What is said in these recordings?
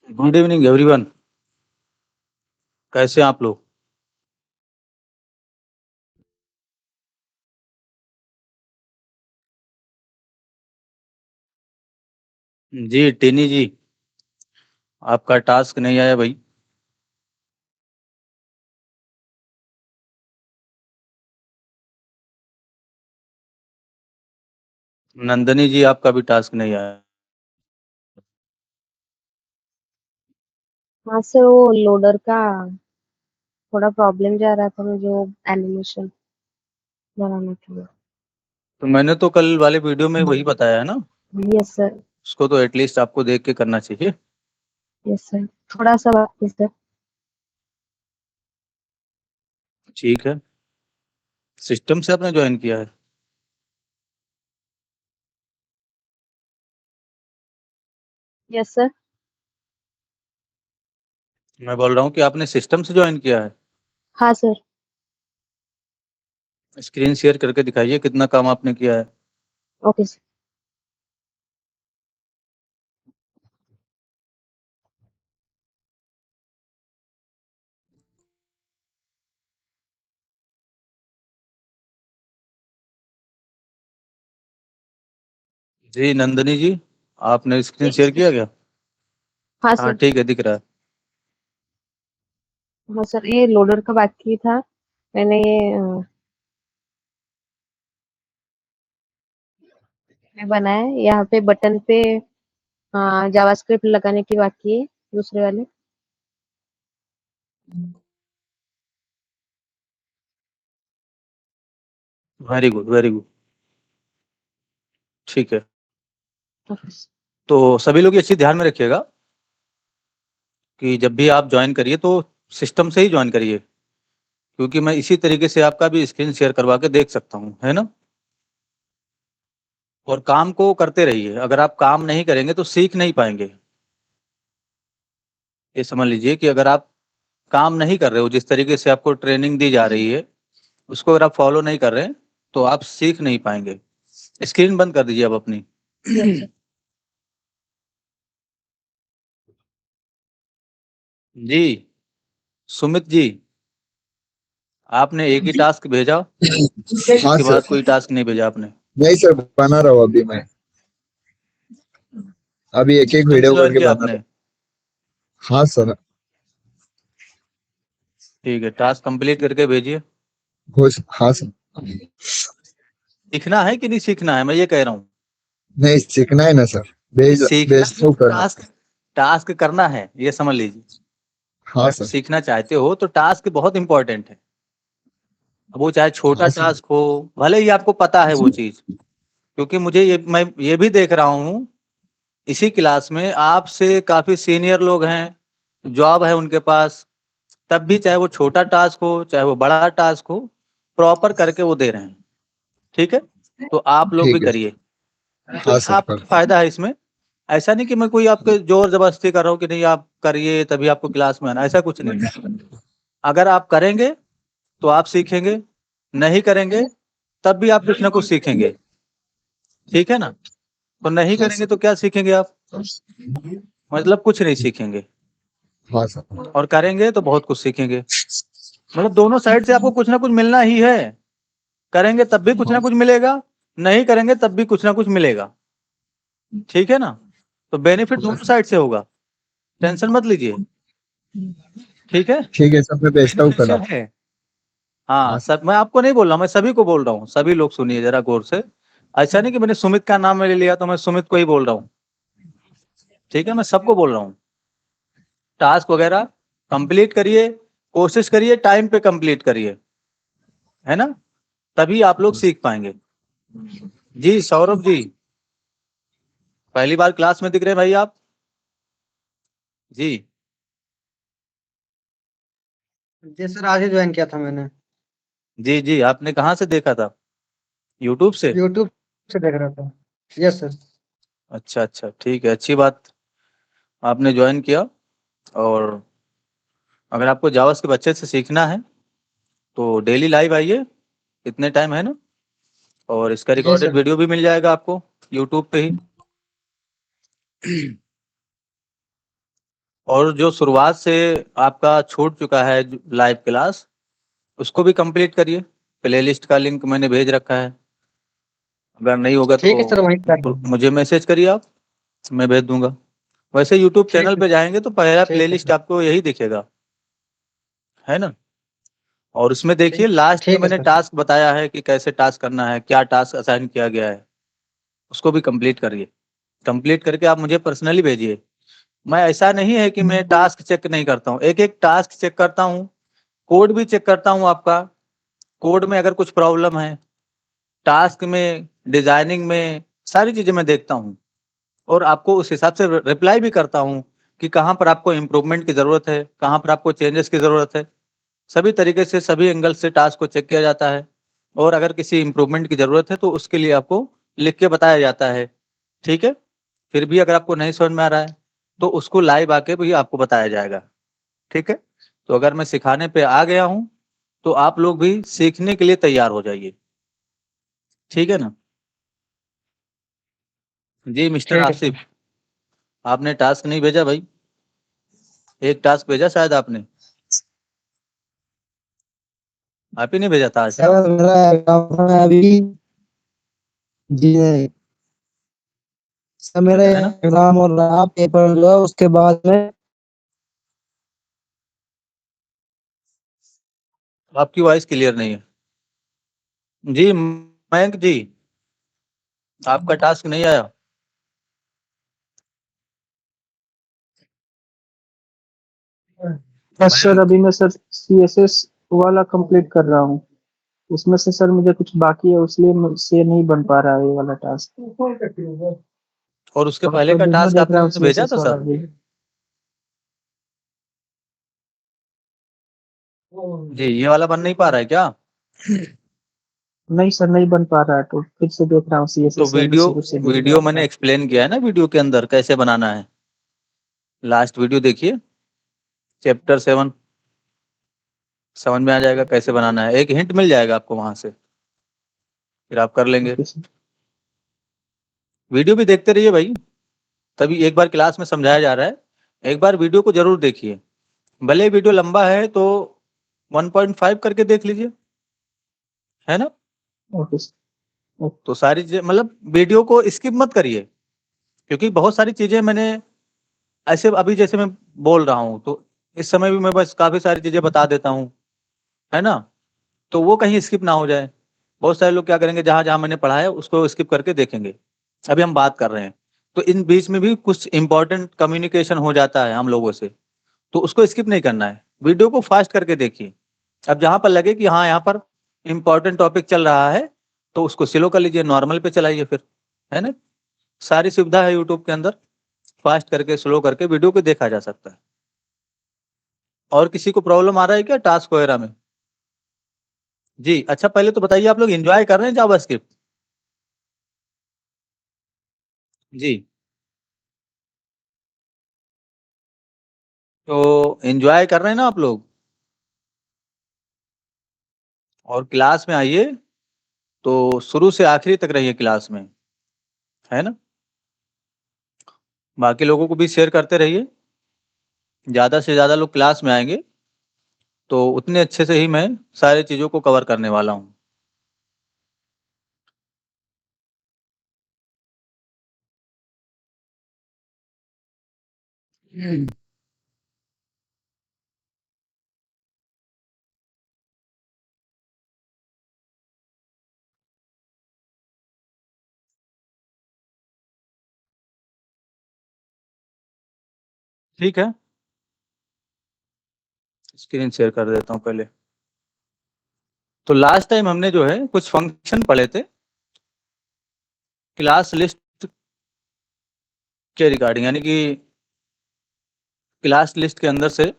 Good evening everyone. कैसे हैं आप लोग? जी टेनी जी, आपका टास्क नहीं आया भाई। नंदनी जी, आपका भी टास्क नहीं आया। हाँ सर, वो लोडर का थोड़ा प्रॉब्लम जा रहा था मुझे, वो एनिमेशन बनाने के लिए। तो मैंने तो कल वाले वीडियो में वही बताया है ना, यस सर। उसको तो एटलीस्ट आपको देख के करना चाहिए। यस सर, थोड़ा सा बाकी सर। ठीक है। सिस्टम से आपने ज्वाइन किया है? Yes sir. मैं बोल रहा हूँ कि आपने सिस्टम से ज्वाइन किया है। हाँ सर। स्क्रीन शेयर करके दिखाइए कितना काम आपने किया है। Okay sir. जी नंदनी जी, आपने स्क्रीन यस शेयर सर। किया क्या? हाँ हाँ सर। ठीक है, दिख रहा है। हाँ सर, ये लोडर का बाकी था। मैंने मैं बनाया है। यहाँ पे बटन पे जावास्क्रिप्ट लगाने की बाकी है, दूसरे वाले। Very good very good. ठीक है। Okay sir. तो सभी लोग ये चीज़ ध्यान में रखिएगा कि जब भी आप ज्वाइन करिए तो सिस्टम से ही ज्वाइन करिए, क्योंकि मैं इसी तरीके से आपका भी स्क्रीन शेयर करवा के देख सकता हूँ, है ना। और काम को करते रहिए, अगर आप काम नहीं करेंगे तो सीख नहीं पाएंगे। ये समझ लीजिए कि अगर आप काम नहीं कर रहे हो, जिस तरीके से आपको ट्रेनिंग दी जा रही है उसको अगर आप फॉलो नहीं कर रहे हैं तो आप सीख नहीं पाएंगे। स्क्रीन बंद कर दीजिए अब अपनी। Yes sir. जी सुमित जी, आपने एक ही टास्क भेजा, हाँ उसके सर। बाद कोई टास्क नहीं भेजा आपने। नहीं सर, बना रहा हूँ अभी मैं। अभी एक एक सिस्टम से वीडियो ज्वाइन करके किया बना आपने? रहा हूँ। हाँ सर। ठीक है, टास्क कंप्लीट करके भेजिए। खुश, हाँ सर। सीखना है कि नहीं सीखना है, मैं ये कह रहा हूँ। नहीं, सीखना है ना सर। भेज सीखना भेज है तो तो करना। टास्क टास्क करना है, ये समझ लीजिए। हाँ अगर सर। सीखना चाहते हो तो टास्क बहुत इंपॉर्टेंट है। अब वो चाहे छोटा हाँ सर। टास्क हो, भले ही आपको पता है वो चीज, क्योंकि मुझे मैं ये भी देख रहा हूँ इसी क्लास में आपसे काफी सीनियर लोग हैं, जॉब है उनके पास, तब भी चाहे वो छोटा टास्क हो चाहे वो बड़ा टास्क हो, प्रॉपर करके वो दे रहे हैं। ठीक है, तो आप लोग भी ठीक है। करिए, हाँ तो सर, आपका कर। फायदा है इसमें। ऐसा नहीं कि मैं कोई आपके जोर जबरदस्ती कर रहा हूँ कि नहीं आप करिए तभी आपको क्लास में आना, ऐसा कुछ नहीं। अगर आप करेंगे तो आप सीखेंगे, नहीं करेंगे तब भी आप कुछ ना कुछ सीखेंगे। ठीक है ना। तो नहीं हाँ करेंगे सर। तो क्या सीखेंगे आप? मतलब कुछ नहीं सीखेंगे। हाँ सर। और करेंगे तो बहुत कुछ सीखेंगे। मतलब दोनों साइड से आपको कुछ ना कुछ मिलना ही है। करेंगे तब भी कुछ ना हाँ कुछ मिलेगा, नहीं करेंगे तब भी कुछ ना कुछ मिलेगा। ठीक है ना। तो बेनिफिट दोनों साइड से होगा, टेंशन मत लीजिए। ठीक है। ठीक है सर, मैं भेजता हूँ कल बेनिफिशियल आप। है। हाँ हाँ सर। सब, मैं आपको नहीं बोल रहा, मैं सभी को बोल रहा हूँ। सभी लोग सुनिए जरा गौर से। ऐसा नहीं कि मैंने सुमित का नाम ले लिया तो मैं सुमित को ही बोल रहा हूँ। ठीक है, मैं सबको बोल रहा हूँ। टास्क वगैरह कंप्लीट करिए, कोशिश करिए टाइम पे कंप्लीट करिए, है ना, तभी आप लोग सीख पाएंगे। जी सौरभ जी, पहली बार क्लास में दिख रहे हैं भाई आप। जी। जी सर, आज ही ज्वाइन किया था मैंने। जी जी, आपने कहाँ से देखा था? यूट्यूब से? यूट्यूब से देख रहा था। Yes sir. अच्छा अच्छा, ठीक है, अच्छी बात। आपने ज्वाइन किया। और अगर आपको जावास्क्रिप्ट अच्छे से सीखना है तो डेली लाइव आइए, इतने टाइम है ना। और इसका जी रिकॉर्डेड सर। वीडियो भी मिल जाएगा आपको यूट्यूब पे ही। और जो शुरुआत से आपका छूट चुका है लाइव क्लास, उसको भी कंप्लीट करिए। प्लेलिस्ट का लिंक मैंने भेज रखा है, अगर नहीं होगा ठीक है सर, वहीं कर तो मुझे मैसेज करिए आप, मैं भेज दूंगा। वैसे यूट्यूब ठीक चैनल है। पे जाएंगे तो पहला ठीक है प्लेलिस्ट सर। आपको यही दिखेगा, है ना। और उसमें देखिए लास्ट में ठीक है मैंने सर। टास्क बताया है कि कैसे टास्क करना है, क्या टास्क असाइन किया गया है, उसको भी कंप्लीट करिए। कंप्लीट करके आप मुझे पर्सनली भेजिए। मैं ऐसा नहीं है कि मैं टास्क चेक नहीं करता हूँ, एक एक टास्क चेक करता हूँ, कोड भी चेक करता हूँ आपका। कोड में अगर कुछ प्रॉब्लम है, टास्क में, डिजाइनिंग में, सारी चीजें मैं देखता हूँ और आपको उस हिसाब से रिप्लाई भी करता हूँ कि कहाँ पर आपको इम्प्रूवमेंट की जरूरत है, कहाँ पर आपको चेंजेस की जरूरत है। सभी तरीके से, सभी एंगल से टास्क को चेक किया जाता है और अगर किसी इम्प्रूवमेंट की जरूरत है तो उसके लिए आपको लिख के बताया जाता है। ठीक है, फिर भी अगर आपको नहीं समझ में आ रहा है तो उसको लाइव आके भी आपको बताया जाएगा। ठीक है, तो अगर मैं सिखाने पे आ गया हूँ तो आप लोग भी सीखने के लिए तैयार हो जाइए। ठीक है ना जी। मिस्टर ठीक है आसिफ, सर। आपने टास्क नहीं भेजा भाई? एक टास्क भेजा शायद आपने, आप ही नहीं भेजा था आज? सर मेरा एग्जाम में अभी जी नहीं सर, मेरा है ना, एग्जाम हो रहा है, पेपर जो है उसके बाद में। आपकी वॉइस क्लियर नहीं है जी। मयंक जी, आपका टास्क नहीं आया? बस सर अभी मैं सर CSS वाला कंप्लीट कर रहा हूँ। उसमें से सर मुझे कुछ बाकी है, इसलिए मुझसे नहीं बन पा रहा है ये वाला टास्क। और उसके और पहले तो का वीडियो टास्क देख रहा हूँ आपने भेजा CSS था वाला सर? भी। जी, ये वाला बन नहीं पा रहा है क्या? नहीं सर, नहीं बन पा रहा है, तो फिर से देख रहा हूँ तो CSS वाला वीडियो शुरू से देख रहा वीडियो हूँ। मैंने एक्सप्लेन किया है ना वीडियो के अंदर कैसे बनाना है। लास्ट वीडियो देखिए, चैप्टर 7, समझ में आ जाएगा कैसे बनाना है। एक हिंट मिल जाएगा आपको वहां से, फिर आप कर लेंगे। Okay sir. वीडियो भी देखते रहिए भाई, तभी एक बार क्लास में समझाया जा रहा है, एक बार वीडियो को जरूर देखिए। भले वीडियो लंबा है तो 1.5 करके देख लीजिए, है ना। Okay sir. तो सारी चीजें मतलब वीडियो को स्किप मत करिए, क्योंकि बहुत सारी चीजें मैंने ऐसे अभी जैसे मैं बोल रहा हूँ तो इस समय भी मैं बस काफी सारी चीजें बता देता हूँ, है ना। तो वो कहीं स्किप ना हो जाए। बहुत सारे लोग क्या करेंगे, जहां जहां मैंने पढ़ा है उसको स्किप करके देखेंगे। अभी हम बात कर रहे हैं तो इन बीच में भी कुछ इंपॉर्टेंट कम्युनिकेशन हो जाता है हम लोगों से, तो उसको स्किप नहीं करना है, वीडियो को फास्ट करके देखिए। अब जहां पर लगे कि हाँ यहाँ पर इंपॉर्टेंट टॉपिक चल रहा है तो उसको स्लो कर लीजिए, नॉर्मल पे चलाइए फिर, है ना। सारी सुविधा है यूट्यूब के अंदर, फास्ट करके स्लो करके वीडियो को देखा जा सकता है। और किसी को प्रॉब्लम आ रहा है क्या टास्क वगैरह में? जी अच्छा, पहले तो बताइए आप लोग एंजॉय कर रहे हैं जावास्क्रिप्ट? जी, तो एंजॉय कर रहे हैं ना आप लोग? और क्लास में आइए तो शुरू से आखिरी तक रहिए क्लास में, है ना। बाकी लोगों को भी शेयर करते रहिए, ज्यादा से ज्यादा लोग क्लास में आएंगे तो उतने अच्छे से ही मैं सारी चीजों को कवर करने वाला हूँ। ठीक है, स्क्रीन शेयर कर देता हूँ पहले। तो लास्ट टाइम हमने जो है कुछ फंक्शन पढ़े थे क्लास लिस्ट के रिगार्डिंग, यानी कि क्लास लिस्ट के अंदर से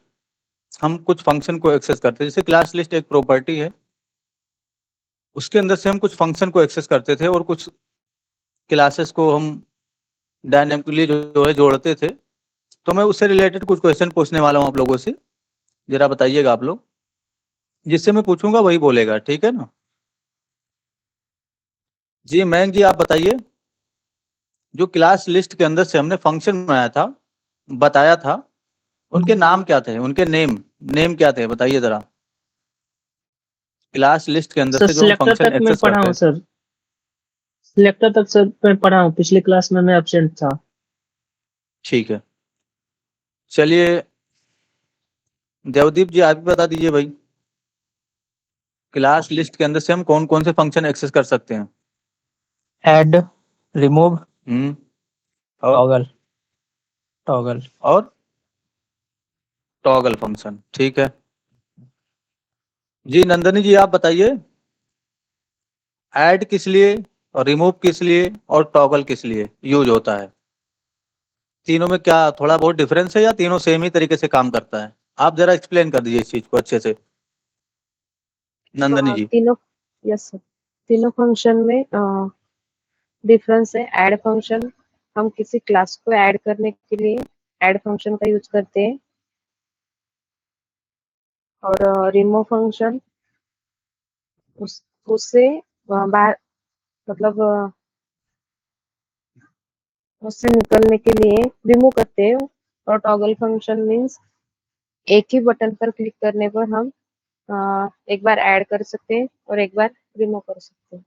हम कुछ फंक्शन को एक्सेस करते हैं। जैसे क्लास लिस्ट एक प्रॉपर्टी है, उसके अंदर से हम कुछ फंक्शन को एक्सेस करते थे और कुछ क्लासेस को हम डायनेमिकली जो है जोड़ते थे। तो मैं उससे रिलेटेड कुछ क्वेश्चन पूछने वाला हूँ आप लोगों से, जरा बताइएगा आप लोग, जिससे मैं पूछूंगा वही बोलेगा, ठीक है ना। जी मयंक जी, आप बताइए, जो क्लास लिस्ट के अंदर से हमने फंक्शन बनाया था, बताया था, उनके नाम क्या थे, उनके नेम नेम क्या थे बताइए जरा। क्लास लिस्ट के अंदर सर से जो हम सिलेक्टर फंक्शन तक मैं एक्सेस पढ़ा करते हूँ हैं। सर, सिलेक्टर तक सर मैं पढ़ा हूँ, पिछली क्लास में मैं एब्सेंट था। ठीक है, चलिए देवदीप जी आप भी बता दीजिए भाई, क्लास लिस्ट के अंदर से हम कौन कौन से फंक्शन एक्सेस कर सकते हैं। ऐड, रिमूव, और टॉगल, टॉगल। और टॉगल फंक्शन, ठीक है जी। नंदनी जी आप बताइए, ऐड किस लिए और रिमूव किस लिए और टॉगल किस लिए यूज होता है। तीनों में क्या थोड़ा बहुत डिफरेंस है या तीनों सेम ही तरीके से काम करता है। आप जरा एक्सप्लेन कर दीजिए इस चीज को अच्छे से, नंदनी जी। तीनों, यस सर, तीनों फंक्शन में डिफरेंस है। ऐड फंक्शन हम किसी क्लास को ऐड करने के लिए ऐड फंक्शन का यूज करते हैं, और रिमूव फंक्शन उससे बाहर, मतलब उससे निकलने के लिए रिमूव करते हैं। और टॉगल फंक्शन मीन्स एक ही बटन पर क्लिक करने पर हम एक बार ऐड कर सकते हैं और एक बार रिमूव कर सकते हैं।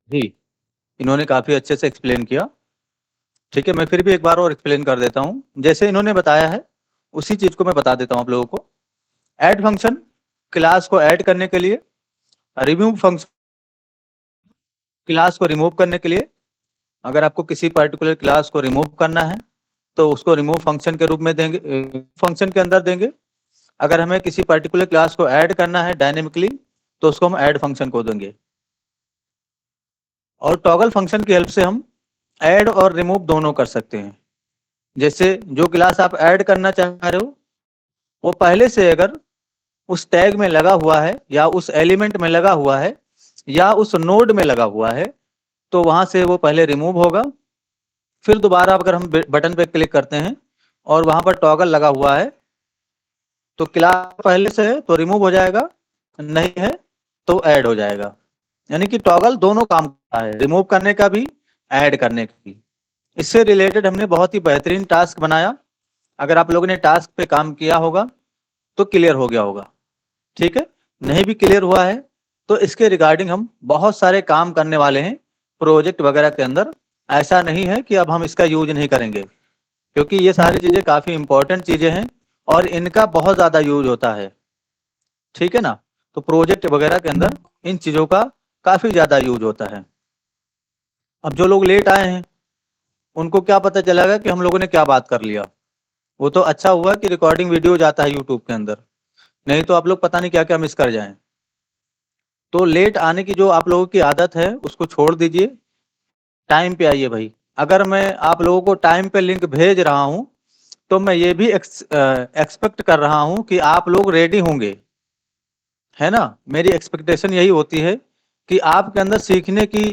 जी इन्होंने काफी अच्छे से एक्सप्लेन किया। ठीक है, मैं फिर भी एक बार और एक्सप्लेन कर देता हूँ, जैसे इन्होंने बताया है उसी चीज को मैं बता देता हूँ आप लोगों को। ऐड फंक्शन क्लास को ऐड करने के लिए, रिमूव फंक्शन क्लास को रिमूव करने के लिए। अगर आपको किसी पर्टिकुलर क्लास को रिमूव करना है तो उसको रिमूव फंक्शन के रूप में देंगे, फंक्शन के अंदर देंगे। अगर हमें किसी पर्टिकुलर क्लास को ऐड करना है डायनेमिकली तो उसको हम ऐड फंक्शन को देंगे। और टॉगल फंक्शन की हेल्प से हम ऐड और रिमूव दोनों कर सकते हैं। जैसे जो क्लास आप ऐड करना चाह रहे हो वो पहले से अगर उस टैग में लगा हुआ है या उस एलिमेंट में लगा हुआ है या उस नोड में लगा हुआ है तो वहां से वो पहले रिमूव होगा। फिर दोबारा अगर हम बटन पे क्लिक करते हैं और वहां पर टॉगल लगा हुआ है तो क्लास पहले से है तो रिमूव हो जाएगा, नहीं है तो ऐड हो जाएगा। यानी कि टॉगल दोनों काम करता है, रिमूव करने का भी, ऐड करने का भी। इससे रिलेटेड हमने बहुत ही बेहतरीन टास्क बनाया। अगर आप लोगों ने टास्क पे काम किया होगा तो क्लियर हो गया होगा। ठीक है, नहीं भी क्लियर हुआ है तो इसके रिगार्डिंग हम बहुत सारे काम करने वाले हैं प्रोजेक्ट वगैरह के अंदर। ऐसा नहीं है कि अब हम इसका यूज नहीं करेंगे, क्योंकि ये सारी चीजें काफी इंपॉर्टेंट चीजें हैं और इनका बहुत ज्यादा यूज होता है। ठीक है ना, तो प्रोजेक्ट वगैरह के अंदर इन चीजों का काफी ज्यादा यूज होता है। अब जो लोग लेट आए हैं उनको क्या पता चलेगा कि हम लोगों ने क्या बात कर लिया। वो तो अच्छा हुआ कि रिकॉर्डिंग वीडियो जाता है यूट्यूब के अंदर, नहीं तो आप लोग पता नहीं क्या क्या मिस कर जाएं। तो लेट आने की जो आप लोगों की आदत है उसको छोड़ दीजिए, टाइम पे आइए भाई। अगर मैं आप लोगों को टाइम पे लिंक भेज रहा हूं तो मैं ये भी एक्सपेक्ट कर रहा हूं कि आप लोग रेडी होंगे, है ना। मेरी एक्सपेक्टेशन यही होती है कि आपके अंदर सीखने की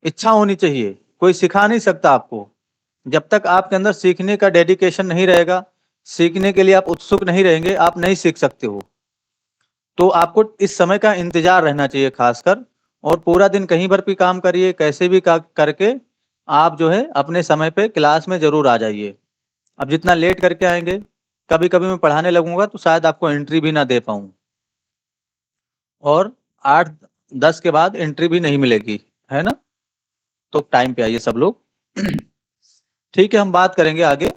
इच्छा होनी चाहिए। कोई सिखा नहीं सकता आपको जब तक आपके अंदर सीखने का डेडिकेशन नहीं रहेगा, सीखने के लिए आप उत्सुक नहीं रहेंगे, आप नहीं सीख सकते हो। तो आपको इस समय का इंतजार रहना चाहिए खासकर, और पूरा दिन कहीं पर भी काम करिए, कैसे भी करके आप जो है अपने समय पे क्लास में जरूर आ जाइए। अब जितना लेट करके आएंगे, कभी कभी मैं पढ़ाने लगूंगा तो शायद आपको एंट्री भी ना दे पाऊं, और 8-10 के बाद एंट्री भी नहीं मिलेगी, है ना। तो टाइम पे आइए सब लोग। ठीक है, हम बात करेंगे आगे।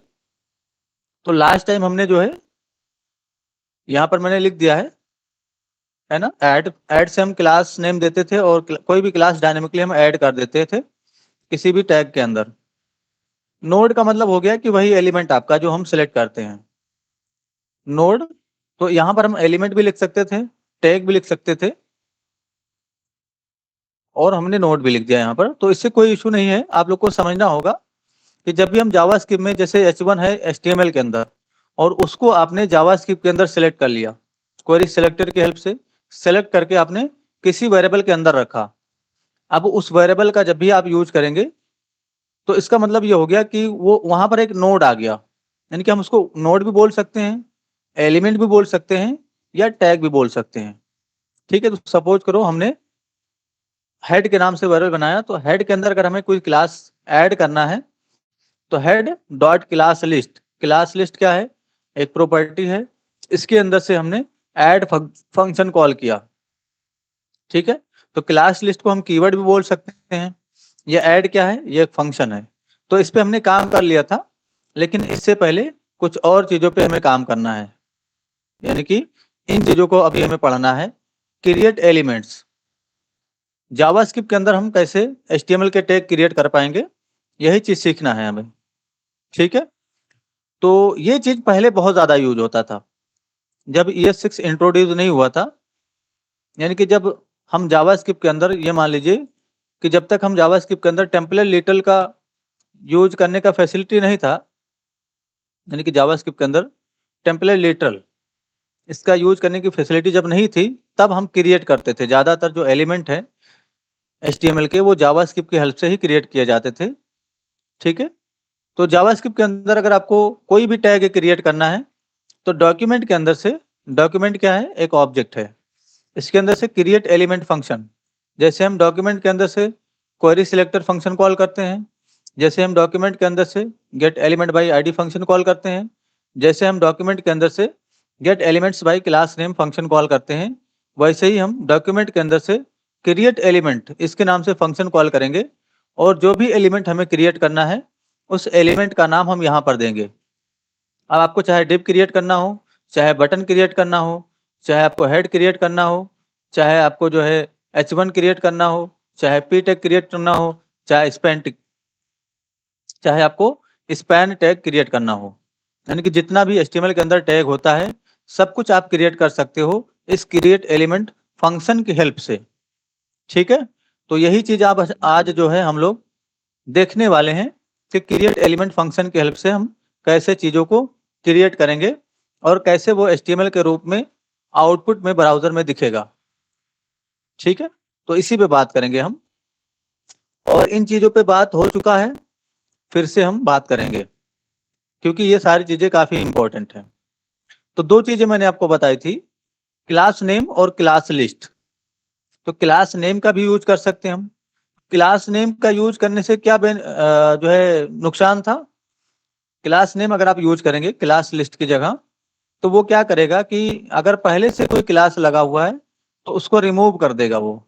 तो लास्ट टाइम हमने जो है यहाँ पर मैंने लिख दिया है ना, ऐड से हम क्लास नेम देते थे और कोई भी क्लास डायनेमिकली हम ऐड कर देते थे किसी भी टैग के अंदर। नोड का मतलब हो गया कि वही एलिमेंट आपका जो हम सिलेक्ट करते हैं, नोड। तो यहाँ पर हम एलिमेंट भी लिख सकते थे, टैग भी लिख सकते थे, और हमने नोड भी लिख दिया यहाँ पर। तो इससे कोई इशू नहीं है। आप लोग को समझना होगा कि जब भी हम जावास्क्रिप्ट में, जैसे H1 है HTML के अंदर और उसको आपने जावास्क्रिप्ट के अंदर सेलेक्ट कर लिया, क्वेरी सिलेक्टर की हेल्प से सेलेक्ट करके आपने किसी वेरिएबल के अंदर रखा। अब उस वेरिएबल का जब भी आप यूज करेंगे तो इसका मतलब ये हो गया कि वो वहां पर एक नोड आ गया। यानी कि हम उसको नोड भी बोल सकते हैं, एलिमेंट भी बोल सकते हैं, या टैग भी बोल सकते हैं। ठीक है, तो सपोज करो हमने हेड के नाम से वेरिएबल बनाया, तो हेड के अंदर अगर हमें कोई क्लास ऐड करना है तो हेड डॉट क्लास लिस्ट क्या है, एक प्रॉपर्टी है, इसके अंदर से हमने ऐड फंक्शन कॉल किया। ठीक है, तो क्लास लिस्ट को हम कीवर्ड भी बोल सकते हैं। ये ऐड क्या है, ये एक फंक्शन है। तो इस पे हमने काम कर लिया था, लेकिन इससे पहले कुछ और चीजों पे हमें काम करना है, यानी कि इन चीजों को अभी हमें पढ़ना है। क्रिएट एलिमेंट्स, जावास्क्रिप्ट के अंदर हम कैसे HTML के टैग क्रिएट कर पाएंगे, यही चीज सीखना है हमें। ठीक है, तो ये चीज पहले बहुत ज्यादा यूज होता था जब ES6 इंट्रोड्यूस नहीं हुआ था। यानी कि जब हम जावास्क्रिप्ट के अंदर, ये मान लीजिए कि जब तक हम जावास्क्रिप्ट के अंदर टेम्पलेट लिटल का यूज करने का फैसिलिटी नहीं था, यानी कि जावास्क्रिप्ट के अंदर टेम्पलेट लिटल इसका यूज करने की फैसिलिटी जब नहीं थी, तब हम क्रिएट करते थे। ज्यादातर जो एलिमेंट है HTML के, वो जावास्क्रिप्ट की हेल्प से ही क्रिएट किए जाते थे। ठीक है, तो जावास्क्रिप्ट के अंदर अगर आपको कोई भी टैग क्रिएट करना है तो डॉक्यूमेंट के अंदर से, डॉक्यूमेंट क्या है, एक ऑब्जेक्ट है, इसके अंदर से क्रिएट एलिमेंट फंक्शन, जैसे हम डॉक्यूमेंट के अंदर से क्वेरी सिलेक्टर फंक्शन कॉल करते हैं, जैसे हम डॉक्यूमेंट के अंदर से gate element by ID function call करते हैं, जैसे हम डॉक्यूमेंट के अंदर से gate elements bye class name function call करते हैं, वैसे ही हम डॉक्यूमेंट के अंदर से क्रिएट एलिमेंट इसके नाम से फंक्शन कॉल करेंगे। और जो भी एलिमेंट हमें क्रिएट करना है उस एलिमेंट का नाम हम यहाँ पर देंगे। अब आपको चाहे डिव क्रिएट करना हो, चाहे बटन क्रिएट करना हो, चाहे आपको हेड क्रिएट करना हो, चाहे आपको जो है H1 क्रिएट करना हो, चाहे p टैग क्रिएट करना हो, चाहे चाहे आपको स्पैन टैग क्रिएट करना हो, यानी कि जितना भी HTML के अंदर टैग होता है सब कुछ आप क्रिएट कर सकते हो इस क्रिएट एलिमेंट फंक्शन की हेल्प से। ठीक है, तो यही चीज आप आज जो है हम लोग देखने वाले हैं कि क्रिएट एलिमेंट फंक्शन की हेल्प से हम कैसे चीजों को क्रिएट करेंगे और कैसे वो HTML के रूप में आउटपुट में ब्राउजर में दिखेगा। ठीक है, तो इसी पे बात करेंगे हम, और इन चीजों पे बात हो चुका है, फिर से हम बात करेंगे क्योंकि ये सारी चीजें काफी इंपॉर्टेंट हैं। तो दो चीजें मैंने आपको बताई थी, क्लास नेम और क्लास लिस्ट। तो क्लास नेम का भी यूज कर सकते हैं हम। क्लास नेम का यूज करने से क्या जो है नुकसान था, क्लास नेम अगर आप यूज करेंगे क्लास लिस्ट की जगह, तो वो क्या करेगा कि अगर पहले से कोई क्लास लगा हुआ है तो उसको रिमूव कर देगा वो,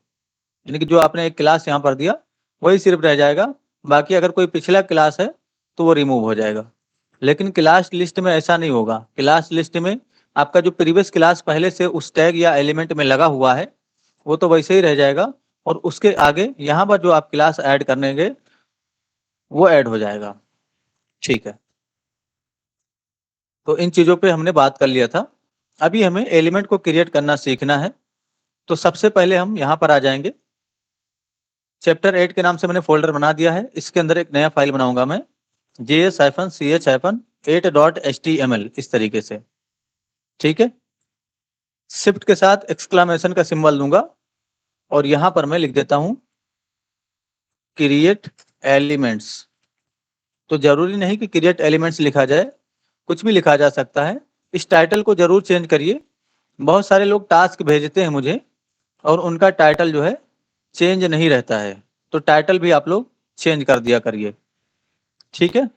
यानी कि जो आपने एक क्लास यहाँ पर दिया वही सिर्फ रह जाएगा, बाकी अगर कोई पिछला क्लास है तो वो रिमूव हो जाएगा। लेकिन क्लास लिस्ट में ऐसा नहीं होगा। क्लास लिस्ट में आपका जो प्रीवियस क्लास पहले से उस टैग या एलिमेंट में लगा हुआ है वो तो वैसे ही रह जाएगा, और उसके आगे यहाँ पर जो आप क्लास ऐड करेंगे वो ऐड हो जाएगा। ठीक है, तो इन चीजों पे हमने बात कर लिया था। अभी हमें एलिमेंट को क्रिएट करना सीखना है। तो सबसे पहले हम यहाँ पर आ जाएंगे, चैप्टर 8 के नाम से मैंने फोल्डर बना दिया है, इसके अंदर एक नया फाइल बनाऊंगा मैं js-ch-8.html इस तरीके से। ठीक है, शिफ्ट के साथ एक्सक्लेमेशन का सिंबल दूंगा और यहाँ पर मैं लिख देता हूँ क्रिएट एलिमेंट्स। तो जरूरी नहीं कि क्रिएट एलिमेंट्स लिखा जाए, कुछ भी लिखा जा सकता है। इस टाइटल को जरूर चेंज करिए। बहुत सारे लोग टास्क भेजते हैं मुझे और उनका टाइटल जो है चेंज नहीं रहता है, तो टाइटल भी आप लोग चेंज कर दिया करिए। ठीक है,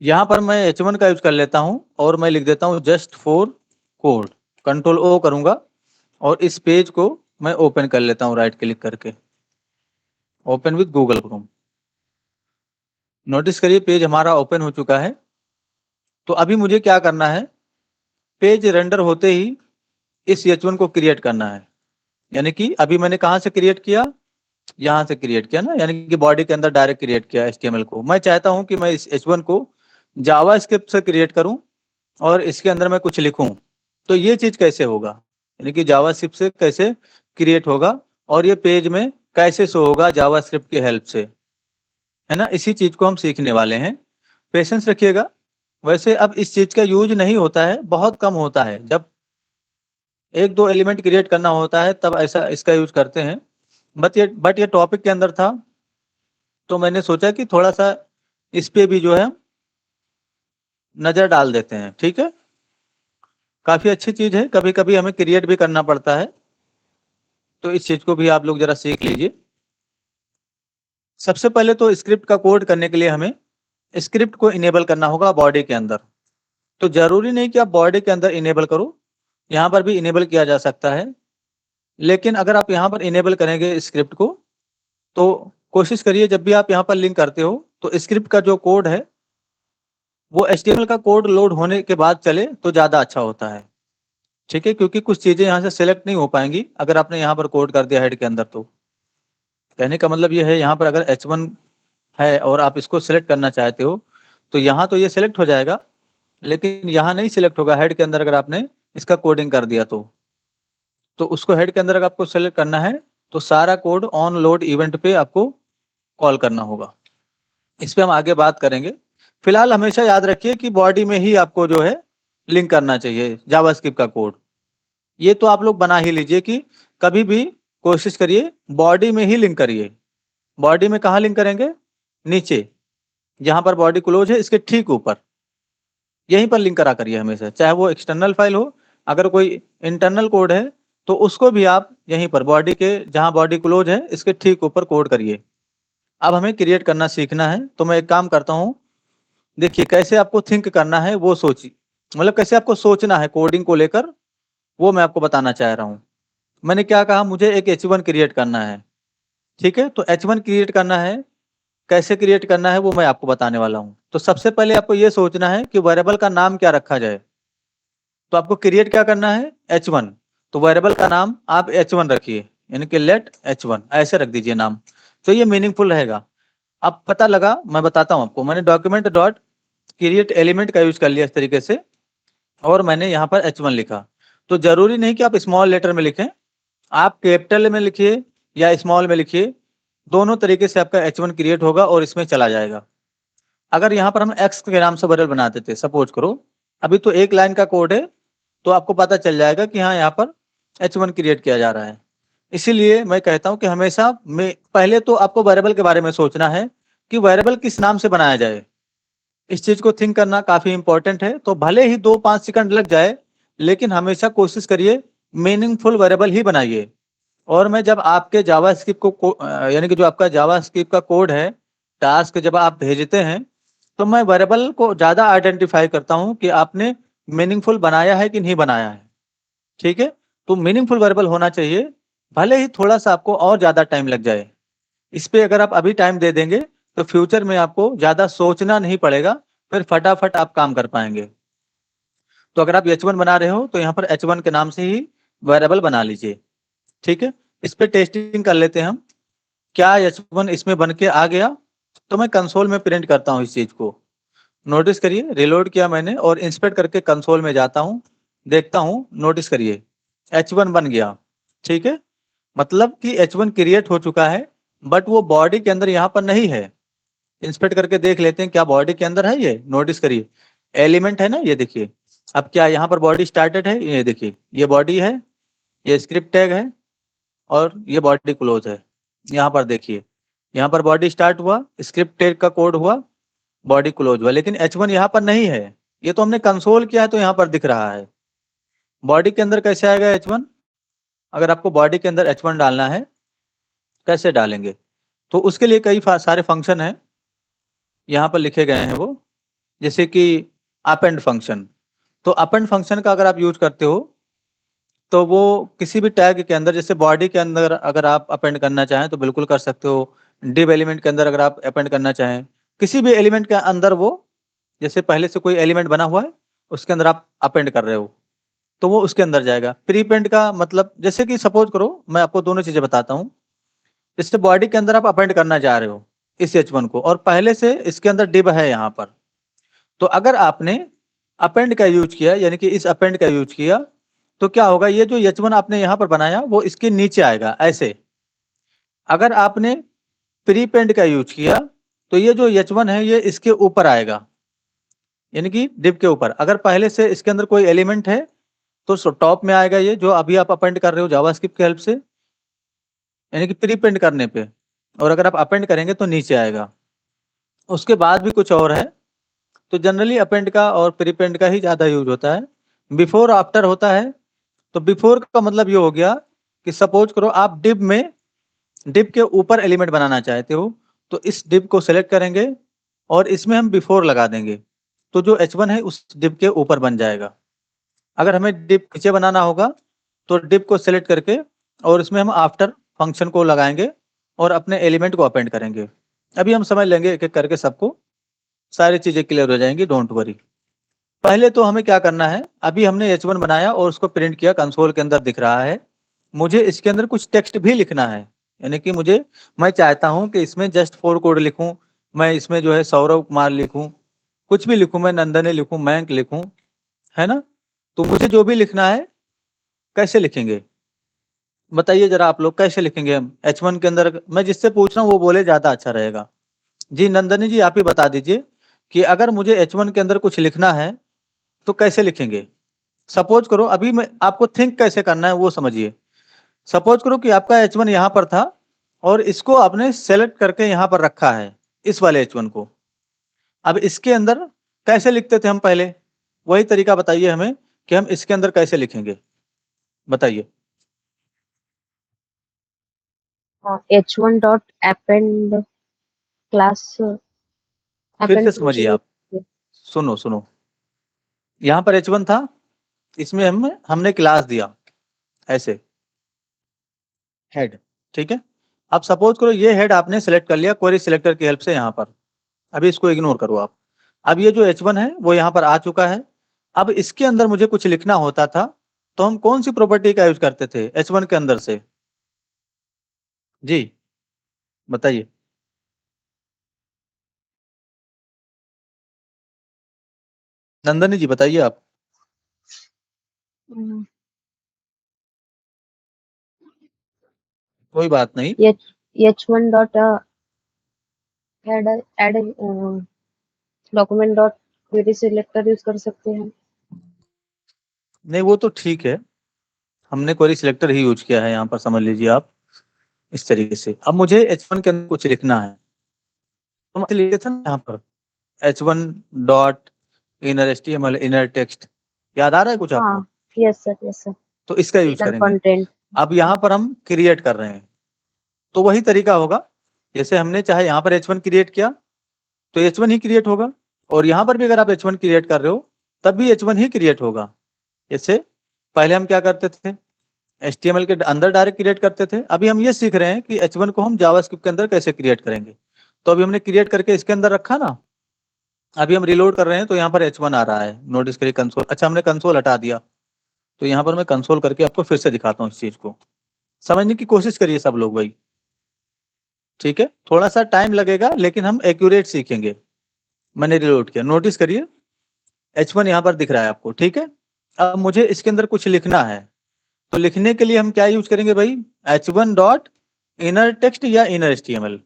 यहाँ पर मैं H1 का यूज कर लेता हूँ और मैं लिख देता हूँ just for code, control O करूंगा और इस पेज को मैं ओपन कर लेता हूँ राइट क्लिक करके, open with Google Chrome. Notice करिए पेज हमारा ओपन हो चुका है। तो अभी मुझे क्या करना है, पेज रेंडर होते ही इस H1 को क्रिएट करना है। यानी कि अभी मैंने कहाँ से क्रिएट किया, यहाँ से क्रिएट किया ना, यानी कि बॉडी के अंदर डायरेक्ट क्रिएट किया HTML को। मैं चाहता हूँ कि मैं इस H1 को जावास्क्रिप्ट से क्रिएट करूँ और इसके अंदर मैं कुछ लिखूं। तो ये चीज कैसे होगा, यानी कि जावास्क्रिप्ट से कैसे क्रिएट होगा और ये पेज में कैसे शो होगा जावास्क्रिप्ट की हेल्प से, है ना। इसी चीज को हम सीखने वाले हैं, पेशेंस रखिएगा। वैसे अब इस चीज का यूज नहीं होता है, बहुत कम होता है। जब एक दो एलिमेंट क्रिएट करना होता है तब ऐसा इसका यूज करते हैं। बट ये टॉपिक के अंदर था तो मैंने सोचा कि थोड़ा सा इस पे भी जो है नजर डाल देते हैं। ठीक है, काफी अच्छी चीज है, कभी कभी हमें क्रिएट भी करना पड़ता है। तो इस चीज को भी आप लोग जरा सीख लीजिए। सबसे पहले तो स्क्रिप्ट का कोड करने के लिए हमें स्क्रिप्ट को इनेबल करना होगा बॉडी के अंदर। तो जरूरी नहीं कि आप बॉडी के अंदर इनेबल करो, यहाँ पर भी इनेबल किया जा सकता है। लेकिन अगर आप यहाँ पर इनेबल करेंगे स्क्रिप्ट को, तो कोशिश करिए जब भी आप यहाँ पर लिंक करते हो तो स्क्रिप्ट का जो कोड है वो HTML का कोड लोड होने के बाद चले तो ज़्यादा अच्छा होता है। ठीक है, क्योंकि कुछ चीज़ें यहाँ से सिलेक्ट नहीं हो पाएंगी अगर आपने यहाँ पर कोड कर दिया हेड के अंदर। तो कहने का मतलब ये है, यहाँ पर अगर H1 है और आप इसको सिलेक्ट करना चाहते हो तो यहाँ तो ये सिलेक्ट हो जाएगा, लेकिन यहाँ नहीं सिलेक्ट होगा हेड के अंदर अगर आपने इसका कोडिंग कर दिया तो उसको हेड के अंदर अगर आपको सेलेक्ट करना है तो सारा कोड ऑन लोड इवेंट पे आपको कॉल करना होगा। इस पे हम आगे बात करेंगे। फिलहाल हमेशा याद रखिए कि बॉडी में ही आपको जो है लिंक करना चाहिए जावास्क्रिप्ट का कोड। ये तो आप लोग बना ही लीजिए कि कभी भी कोशिश करिए बॉडी में ही लिंक करिए। बॉडी में कहाँ लिंक करेंगे? नीचे, जहां पर बॉडी क्लोज है इसके ठीक ऊपर, यहीं पर लिंक करा करिए हमेशा, चाहे वो एक्सटर्नल फाइल हो। अगर कोई इंटरनल कोड है तो उसको भी आप यहीं पर बॉडी के जहां बॉडी क्लोज है इसके ठीक ऊपर कोड करिए। अब हमें क्रिएट करना सीखना है, तो मैं एक काम करता हूँ, देखिए कैसे आपको थिंक करना है वो सोचिए, मतलब कैसे आपको सोचना है कोडिंग को लेकर, वो मैं आपको बताना चाह रहा हूँ। मैंने क्या कहा, मुझे एक H1 क्रिएट करना है। ठीक है, तो H1 क्रिएट करना है, कैसे क्रिएट करना है वो मैं आपको बताने वाला हूँ। तो सबसे पहले आपको ये सोचना है कि वेरिएबल का नाम क्या रखा जाए। तो आपको क्रिएट क्या करना है? H1। तो वेरिएबल का नाम आप H1 रखिए, यानी कि लेट H1 ऐसे रख दीजिए नाम, तो ये मीनिंगफुल रहेगा। अब पता लगा, मैं बताता हूँ आपको, मैंने डॉक्यूमेंट डॉट क्रिएट एलिमेंट का यूज कर लिया इस तरीके से, और मैंने यहाँ पर H1 लिखा। तो जरूरी नहीं कि आप स्मॉल लेटर में लिखें, आप कैपिटल में लिखिए या स्मॉल में लिखिए, दोनों तरीके से आपका H1 क्रिएट होगा और इसमें चला जाएगा। अगर यहाँ पर हम X के नाम से वेरिएबल बनाते थे, सपोज करो अभी तो एक लाइन का कोड है, तो आपको पता चल जाएगा कि हाँ यहाँ पर H1 क्रिएट किया जा रहा है। इसीलिए मैं कहता हूँ कि हमेशा पहले तो आपको वेरिएबल के बारे में सोचना है कि वेरिएबल किस नाम से बनाया जाए। इस चीज को थिंक करना काफी इंपॉर्टेंट है। तो भले ही 2-5 सेकंड लग जाए, लेकिन हमेशा कोशिश करिए मीनिंगफुल वेरिएबल ही बनाइए। और मैं जब आपके जावास्क्रिप्ट को यानी कि जो आपका जावास्क्रिप्ट का कोड है, टास्क जब आप भेजते हैं, तो मैं वेरिएबल को ज्यादा आइडेंटिफाई करता हूं कि आपने मीनिंगफुल बनाया है कि नहीं बनाया है। ठीक है, तो मीनिंगफुल वेरिएबल होना चाहिए, भले ही थोड़ा सा आपको और ज्यादा टाइम लग जाए। इस पे अगर आप अभी टाइम दे देंगे तो फ्यूचर में आपको ज्यादा सोचना नहीं पड़ेगा, फिर फटाफट आप काम कर पाएंगे। तो अगर आप H1 बना रहे हो तो यहाँ पर H1 के नाम से ही वेरिएबल बना लीजिए। ठीक है, इस पे टेस्टिंग कर लेते हैं हम, क्या H1 इसमें बन के आ गया। तो मैं कंसोल में प्रिंट करता हूँ इस चीज को। नोटिस करिए, रिलोड किया मैंने और इंस्पेक्ट करके कंसोल में जाता हूँ, देखता हूँ, नोटिस करिए H1 बन गया। ठीक है, मतलब कि H1 क्रिएट हो चुका है, बट वो बॉडी के अंदर यहाँ पर नहीं है। इंस्पेक्ट करके देख लेते हैं क्या बॉडी के अंदर है। ये नोटिस करिए, एलिमेंट है ना, ये देखिए। अब क्या यहाँ पर बॉडी स्टार्टेड है, ये देखिए, ये बॉडी है, ये स्क्रिप्ट टैग है और ये बॉडी क्लोज है। यहाँ पर देखिए, यहाँ पर बॉडी स्टार्ट हुआ, स्क्रिप्ट टैग का कोड हुआ, बॉडी क्लोज हुआ, लेकिन H1 यहाँ पर नहीं है। ये तो हमने कंसोल किया है तो यहाँ पर दिख रहा है। बॉडी के अंदर कैसे आएगा H1? अगर आपको बॉडी के अंदर H1 डालना है, कैसे डालेंगे? तो उसके लिए कई सारे फंक्शन हैं, यहाँ पर लिखे गए हैं वो, जैसे कि अपेंड फंक्शन। तो अपेंड फंक्शन का अगर आप यूज करते हो तो वो किसी भी टैग के अंदर, जैसे बॉडी के अंदर अगर आप अपेंड करना चाहें तो बिल्कुल कर सकते हो। डिव एलिमेंट के अंदर अगर आप अपेंड करना चाहें, किसी भी एलिमेंट के अंदर, वो जैसे पहले से कोई एलिमेंट बना हुआ है उसके अंदर आप अपेंड कर रहे हो तो वो उसके अंदर जाएगा। प्रीपेंड का मतलब, जैसे कि सपोज करो, मैं आपको दोनों चीजें बताता हूँ। जैसे बॉडी के अंदर आप अपेंड करना चाह रहे हो इस H1 को, और पहले से इसके अंदर डिव है यहाँ पर, तो अगर आपने अपेंड का यूज किया, यानी कि इस अपेंड का यूज किया, तो क्या होगा, ये जो H1 आपने यहाँ पर बनाया वो इसके नीचे आएगा ऐसे। अगर आपने प्रीपेंड का यूज किया तो ये जो H1 है ये इसके ऊपर आएगा, यानी कि डिव के ऊपर। अगर पहले से इसके अंदर कोई एलिमेंट है तो टॉप में आएगा, ये जो अभी आप अपेंड कर रहे हो जावास्क्रिप्ट की हेल्प से, यानी कि प्रीपेंड करने पे। और अगर आप अपेंड करेंगे तो नीचे आएगा। उसके बाद भी कुछ और है, तो जनरली अपेंड का और प्रीपेंड का ही ज्यादा यूज होता है। बिफोर आफ्टर होता है, तो बिफोर का मतलब ये हो गया कि सपोज करो आप डिव के ऊपर एलिमेंट बनाना चाहते हो, तो इस डिव को सिलेक्ट करेंगे और इसमें हम बिफोर लगा देंगे, तो जो H1 है उस डिव के ऊपर बन जाएगा। अगर हमें डिव नीचे बनाना होगा तो डिव को सिलेक्ट करके और इसमें हम आफ्टर फंक्शन को लगाएंगे और अपने एलिमेंट को अपेंड करेंगे। अभी हम समझ लेंगे एक एक करके, सबको सारी चीजें क्लियर हो जाएंगी, डोंट वरी। पहले तो हमें क्या करना है, अभी हमने H1 बनाया और उसको प्रिंट किया, कंसोल के अंदर दिख रहा है। मुझे इसके अंदर कुछ टेक्स्ट भी लिखना है, यानी कि मैं चाहता हूं कि इसमें जस्ट फॉर कोड लिखूं, मैं इसमें जो है सौरव कुमार लिखूं, कुछ भी लिखूं, मैं नंदनी लिखूं, मयंक लिखूं, है ना। तो मुझे जो भी लिखना है कैसे लिखेंगे बताइए जरा आप लोग, कैसे लिखेंगे हम H1 के अंदर? मैं जिससे पूछ रहा हूँ वो बोले, ज्यादा अच्छा रहेगा। जी नंदनी जी, आप ही बता दीजिए कि अगर मुझे H1 के अंदर कुछ लिखना है तो कैसे लिखेंगे। सपोज करो, अभी मैं आपको थिंक कैसे करना है वो समझिए। सपोज करो कि आपका H1 यहाँ पर था और इसको आपने सेलेक्ट करके यहाँ पर रखा है, इस वाले H1 को। अब इसके अंदर कैसे लिखते थे हम पहले, वही तरीका बताइए हमें कि हम इसके अंदर कैसे लिखेंगे, बताइए। H1 डॉट append क्लास फिर से समझिए आप, सुनो, यहाँ पर H1 था, इसमें हमने क्लास दिया ऐसे, हेड, ठीक है। अब सपोज करो ये हेड आपने सेलेक्ट कर लिया क्वेरी सिलेक्टर की हेल्प से यहाँ पर, अभी इसको इग्नोर करो आप। अब ये जो H1 है वो यहाँ पर आ चुका है। अब इसके अंदर मुझे कुछ लिखना होता था, तो हम कौन सी प्रॉपर्टी का यूज करते थे H1 के अंदर से? जी बताइए। नंदनी जी बताइए आप। कोई बात नहीं, H1 dot add document dot query selector use कर सकते हैं। नहीं वो तो ठीक है, हमने क्वेरी सिलेक्टर ही यूज किया है यहाँ पर, समझ लीजिए आप इस तरीके से। अब मुझे H1 के अंदर कुछ लिखना है, तो मैं लिखे थे ना यहाँ पर H1 dot inner HTML inner text, याद आ रहा है कुछ आपको? हाँ, यस सर। तो इसका यूज करेंगे। कंटेंट। अब यहाँ पर हम क्रिएट कर रहे हैं, तो वही तरीका होगा, जैसे हमने चाहे यहाँ पर H1 क्रिएट किया तो H1 ही क्रिएट होगा, और यहाँ पर भी अगर आप H1 क्रिएट कर रहे हो तब भी H1 ही क्रिएट होगा। जैसे पहले हम क्या करते थे, HTML के अंदर डायरेक्ट क्रिएट करते थे, अभी हम ये सीख रहे हैं कि H1 को हम जावास्क्रिप्ट के अंदर कैसे क्रिएट करेंगे। तो अभी हमने क्रिएट करके इसके अंदर रखा ना, अभी हम रिलोड कर रहे हैं तो यहाँ पर H1 आ रहा है, नोटिस करिए कंसोल। अच्छा हमने कंसोल हटा दिया, तो यहाँ पर मैं कंसोल करके आपको फिर से दिखाता हूँ इस चीज को, समझने की कोशिश करिए सब लोग भाई, ठीक है। थोड़ा सा टाइम लगेगा लेकिन हम एक्यूरेट सीखेंगे। मैंने रिलोड किया, नोटिस करिए H1 यहाँ पर दिख रहा है आपको, ठीक है। अब मुझे इसके अंदर कुछ लिखना है, तो लिखने के लिए हम क्या यूज करेंगे भाई, H1 डॉट इनर टेक्स्ट या इनर HTML,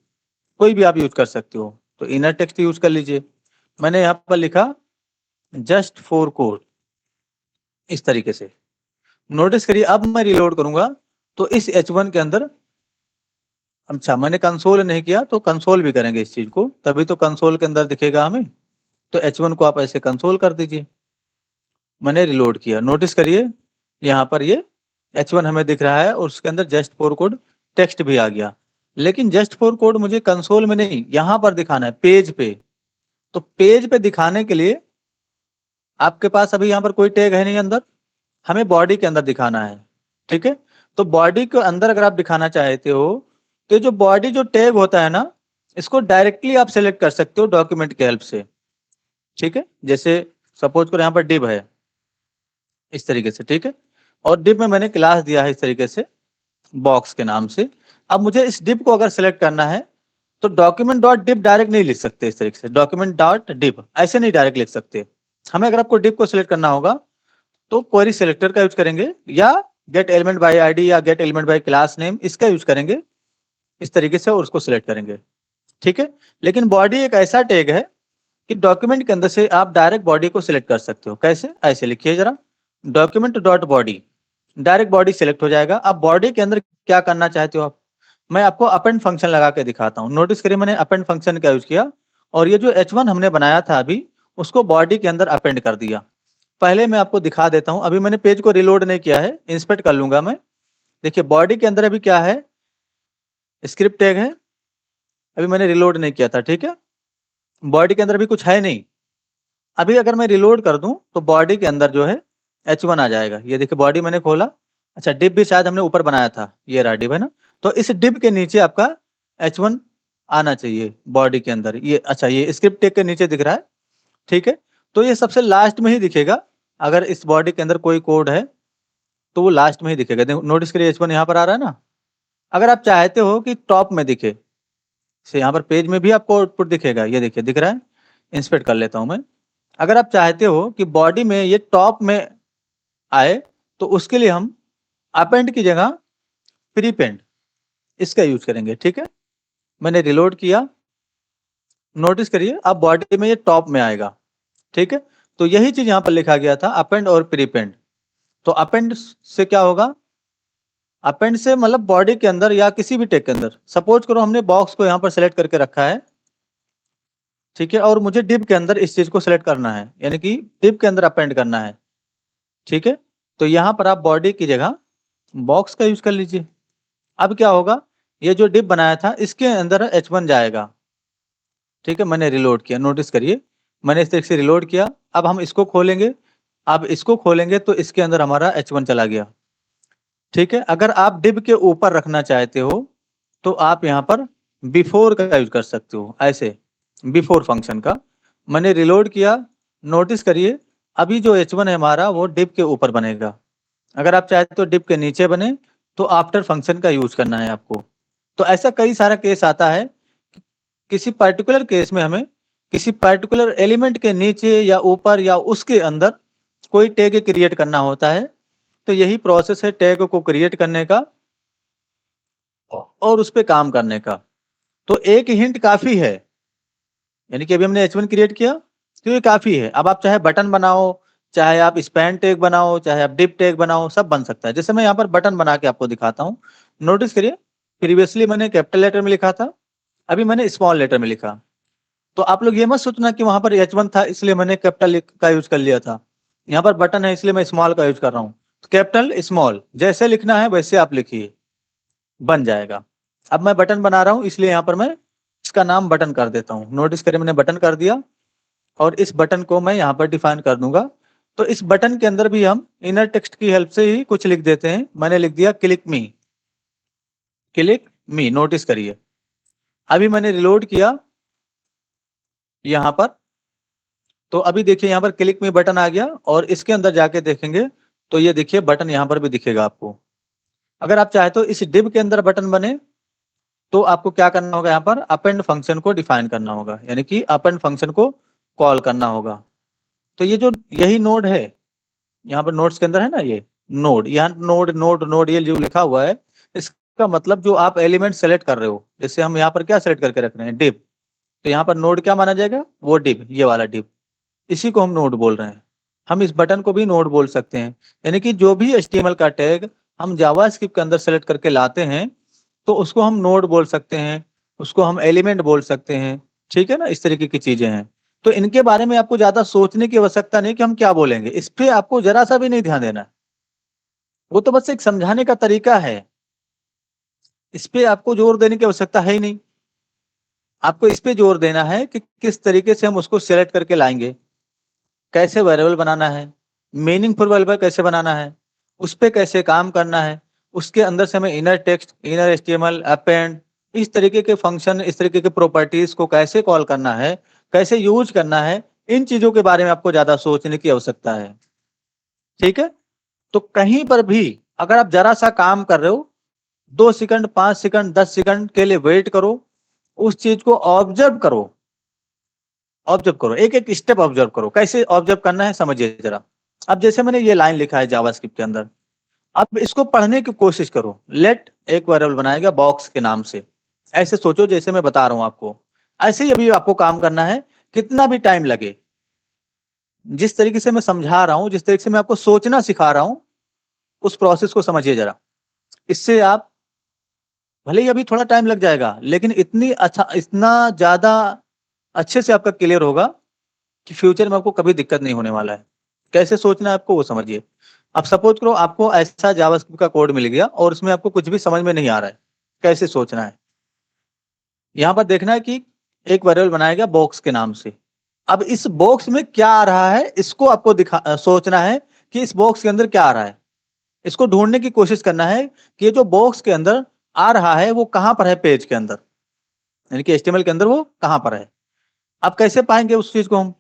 कोई भी आप यूज कर सकते हो। तो इनर टेक्स्ट यूज कर लीजिए, मैंने यहाँ पर लिखा जस्ट फॉर कोड, इस तरीके से। नोटिस करिए अब मैं रिलोड करूंगा तो इस H1 के अंदर, अच्छा मैंने कंसोल नहीं किया तो कंसोल भी करेंगे इस चीज को, तभी तो कंसोल के अंदर दिखेगा हमें। तो H1 को आप ऐसे कंसोल कर दीजिए, मैंने रिलोड किया, नोटिस करिए यहाँ पर ये H1 हमें दिख रहा है और उसके अंदर जस्ट फॉर कोड टेक्स्ट भी आ गया। लेकिन जस्ट फॉर कोड मुझे कंसोल में नहीं, यहाँ पर दिखाना है पेज पे। तो पेज पे दिखाने के लिए आपके पास अभी यहाँ पर कोई टैग है नहीं अंदर, हमें बॉडी के अंदर दिखाना है, ठीक है। तो बॉडी के अंदर अगर आप दिखाना चाहते हो तो जो बॉडी जो टैग होता है ना, इसको डायरेक्टली आप सेलेक्ट कर सकते हो डॉक्यूमेंट के हेल्प से, ठीक है। जैसे सपोज करो यहाँ पर डिव है इस तरीके से, ठीक है, और डिव में मैंने क्लास दिया है इस तरीके से बॉक्स के नाम से। अब मुझे इस डिव को अगर सेलेक्ट करना है तो डॉक्यूमेंट डॉट डिव डायरेक्ट नहीं लिख सकते इस तरीके से, डॉक्यूमेंट डॉट डिव ऐसे नहीं डायरेक्ट लिख सकते। हमें अगर आपको डिव को सिलेक्ट करना होगा तो क्वेरी सिलेक्टर का यूज करेंगे, या गेट एलिमेंट बाय आईडी या gate element by class name, इसका यूज करेंगे इस तरीके से और उसको सिलेक्ट करेंगे, ठीक है। लेकिन बॉडी एक ऐसा टैग है कि डॉक्यूमेंट के अंदर से आप डायरेक्ट बॉडी को सिलेक्ट कर सकते हो। कैसे, ऐसे लिखिए जरा, document dot body, direct body select हो जाएगा। अब बॉडी के अंदर क्या करना चाहते हो आप, मैं आपको अपेंड फंक्शन लगा के दिखाता हूँ। नोटिस करिए मैंने अपेंड फंक्शन का यूज किया और ये जो H1 हमने बनाया था अभी उसको बॉडी के अंदर अपेंड कर दिया। पहले मैं आपको दिखा देता हूँ, अभी मैंने पेज को रिलोड नहीं किया है, इंस्पेक्ट कर लूंगा मैं। देखिए बॉडी के अंदर अभी क्या है, स्क्रिप्ट टैग है, अभी मैंने रिलोड नहीं किया था, ठीक है। बॉडी के अंदर अभी कुछ है नहीं। अभी अगर मैं रिलोड कर दूं तो बॉडी के अंदर जो है H1 आ जाएगा। ये देखिए बॉडी मैंने खोला, अच्छा डिप भी शायद हमने ऊपर बनाया था, ये रहा डिप है ना, तो इस डिप के नीचे आपका H1 आना चाहिए बॉडी के अंदर। ये अच्छा ये स्क्रिप्ट टैग के नीचे दिख रहा है, ठीक है। तो ये सबसे लास्ट में ही दिखेगा, अगर इस बॉडी के अंदर कोई कोड है तो वो लास्ट में ही दिखेगा। देखो नोटिस करिए H1 यहाँ पर आ रहा है ना। अगर आप चाहते हो कि टॉप में दिखे, से यहाँ पर पेज में भी आपको आउटपुट दिखेगा, ये देखिए दिख रहा है, इंस्पेक्ट कर लेता हूं मैं। अगर आप चाहते हो कि बॉडी में ये टॉप में आए तो उसके लिए हम अपेंड की जगह प्रीपेंड इसका यूज करेंगे, ठीक है। मैंने रिलोड किया, नोटिस करिए अब बॉडी में ये टॉप में आएगा, ठीक है। तो यही चीज यहाँ पर लिखा गया था, अपेंड और प्रीपेंड। तो अपेंड से क्या होगा, अपेंड से मतलब बॉडी के अंदर या किसी भी टेक के अंदर, सपोज करो हमने बॉक्स को यहाँ पर सेलेक्ट करके रखा है, ठीक है, और मुझे डिव के अंदर इस चीज को सिलेक्ट करना है, यानी कि डिव के अंदर अपेंड करना है, ठीक है। तो यहाँ पर आप बॉडी की जगह बॉक्स का यूज कर लीजिए। अब क्या होगा, ये जो डिव बनाया था इसके अंदर H1 जाएगा, ठीक है। मैंने रिलोड किया, नोटिस करिए मैंने इस तरीके से रिलोड किया। अब हम इसको खोलेंगे, अब इसको खोलेंगे तो इसके अंदर हमारा H1 चला गया, ठीक है। अगर आप डिव के ऊपर रखना चाहते हो तो आप यहाँ पर बिफोर का यूज कर सकते हो, ऐसे बिफोर फंक्शन का। मैंने रिलोड किया, नोटिस करिए अभी जो H1 है हमारा वो डिव के ऊपर बनेगा। अगर आप चाहते तो डिव के नीचे बने तो आफ्टर फंक्शन का यूज करना है आपको। तो ऐसा कई सारा केस आता है, किसी पर्टिकुलर केस में हमें किसी पर्टिकुलर एलिमेंट के नीचे या ऊपर या उसके अंदर कोई टैग क्रिएट करना होता है। तो यही प्रोसेस है टैग को क्रिएट करने का और उस पे काम करने का। तो एक हिंट काफी है, यानी कि अभी हमने H1 क्रिएट किया तो ये काफी है। अब आप चाहे बटन बनाओ, चाहे आप स्पैन टैग बनाओ, चाहे आप डिप टैग बनाओ, सब बन सकता है। जैसे मैं यहाँ पर बटन बना के आपको दिखाता हूँ, नोटिस करिए प्रीवियसली मैंने कैपिटल लेटर में लिखा था, अभी मैंने स्मॉल लेटर में लिखा। तो आप लोग ये मत सोचना कि वहां पर H1 था इसलिए मैंने कैपिटल का यूज कर लिया था, यहाँ पर बटन है इसलिए मैं स्मॉल का यूज कर रहा हूँ। तो कैपिटल स्मॉल जैसे लिखना है वैसे आप लिखिए, बन जाएगा। अब मैं बटन बना रहा हूँ इसलिए यहाँ पर मैं इसका नाम बटन कर देता हूँ। नोटिस करिए मैंने बटन कर दिया और इस बटन को मैं यहाँ पर डिफाइन कर दूंगा। तो इस बटन के अंदर भी हम इनर टेक्स्ट की हेल्प से ही कुछ लिख देते हैं। मैंने लिख दिया क्लिक मी, क्लिक मी, नोटिस करिए अभी मैंने रिलोड किया यहाँ पर, तो अभी देखिए यहाँ पर क्लिक मी बटन आ गया और इसके अंदर जाके देखेंगे तो ये देखिए बटन यहाँ पर भी दिखेगा आपको। अगर आप चाहे तो इस डिव के अंदर बटन बने तो आपको क्या करना होगा, यहाँ पर अपेंड फंक्शन को डिफाइन करना होगा, यानी कि अपेंड फंक्शन को कॉल करना होगा। तो ये जो यही नोड है, यहाँ पर नोड्स के अंदर है ना ये नोड, यहाँ नोड नोड नोड ये जो लिखा हुआ है इसका मतलब जो आप एलिमेंट सेलेक्ट कर रहे हो, जैसे हम यहाँ पर क्या सेलेक्ट करके रख रहे हैं डिव, तो यहाँ पर नोड क्या माना जाएगा, वो डिव, ये वाला डिव, इसी को हम नोड बोल रहे हैं। हम इस बटन को भी नोड बोल सकते हैं, यानी कि जो भी HTML का टैग हम जावास्क्रिप्ट के अंदर सेलेक्ट करके लाते हैं तो उसको हम नोड बोल सकते हैं, उसको हम एलिमेंट बोल सकते हैं, ठीक है ना। इस तरीके की चीजें हैं। तो इनके बारे में आपको ज्यादा सोचने की आवश्यकता नहीं कि हम क्या बोलेंगे, इस पे आपको जरा सा भी नहीं ध्यान देना है। वो तो बस एक समझाने का तरीका है, इस पे आपको जोर देने की आवश्यकता है ही नहीं। आपको इस पे जोर देना है कि किस तरीके से हम उसको सेलेक्ट करके लाएंगे, कैसे वेरिएबल बनाना है, मीनिंगफुल वेरिएबल कैसे बनाना है, उस पे कैसे काम करना है, उसके अंदर से हमें inner text, inner HTML, append, इस तरीके के फंक्शन, इस तरीके के प्रॉपर्टीज को कैसे कॉल करना है, कैसे यूज करना है, इन चीजों के बारे में आपको ज्यादा सोचने की आवश्यकता है, ठीक है। तो कहीं पर भी अगर आप जरा सा काम कर रहे हो 2 सेकंड 5 सेकंड 10 सेकंड के लिए वेट करो, उस चीज को ऑब्जर्व करो, ऑब्जर्व करो, एक एक स्टेप ऑब्जर्व करो। कैसे ऑब्जर्व करना है समझिए जरा। अब जैसे मैंने ये लाइन लिखा है जावास्क्रिप्ट के अंदर, अब इसको पढ़ने की कोशिश करो। लेट एक वेरिएबल बनाएगा बॉक्स के नाम से, ऐसे सोचो जैसे मैं बता रहा हूं आपको, ऐसे ही अभी आपको काम करना है, कितना भी टाइम लगे। जिस तरीके से मैं समझा रहा हूं, जिस तरीके से मैं आपको सोचना सिखा रहा हूं, उस प्रोसेस को समझिए जरा। इससे आप भले ही अभी थोड़ा टाइम लग जाएगा लेकिन इतना ज्यादा अच्छे से आपका क्लियर होगा कि फ्यूचर में आपको कभी दिक्कत नहीं होने वाला है। कैसे सोचना है आपको वो समझिए। अब सपोज करो आपको ऐसा जावास्क्रिप्ट का कोड मिल गया और उसमें आपको कुछ भी समझ में नहीं आ रहा है, कैसे सोचना है। यहाँ पर देखना है कि एक वेरिएबल बनाया गया बॉक्स के नाम से। अब इस बॉक्स में क्या आ रहा है इसको आपको सोचना है कि इस बॉक्स के अंदर क्या आ रहा है। इसको ढूंढने की कोशिश करना है कि ये जो बॉक्स के अंदर आ रहा है वो कहाँ पर है पेज के अंदर, यानी कि HTML के अंदर वो कहाँ पर है। अब कैसे पाएंगे उस चीज को हम?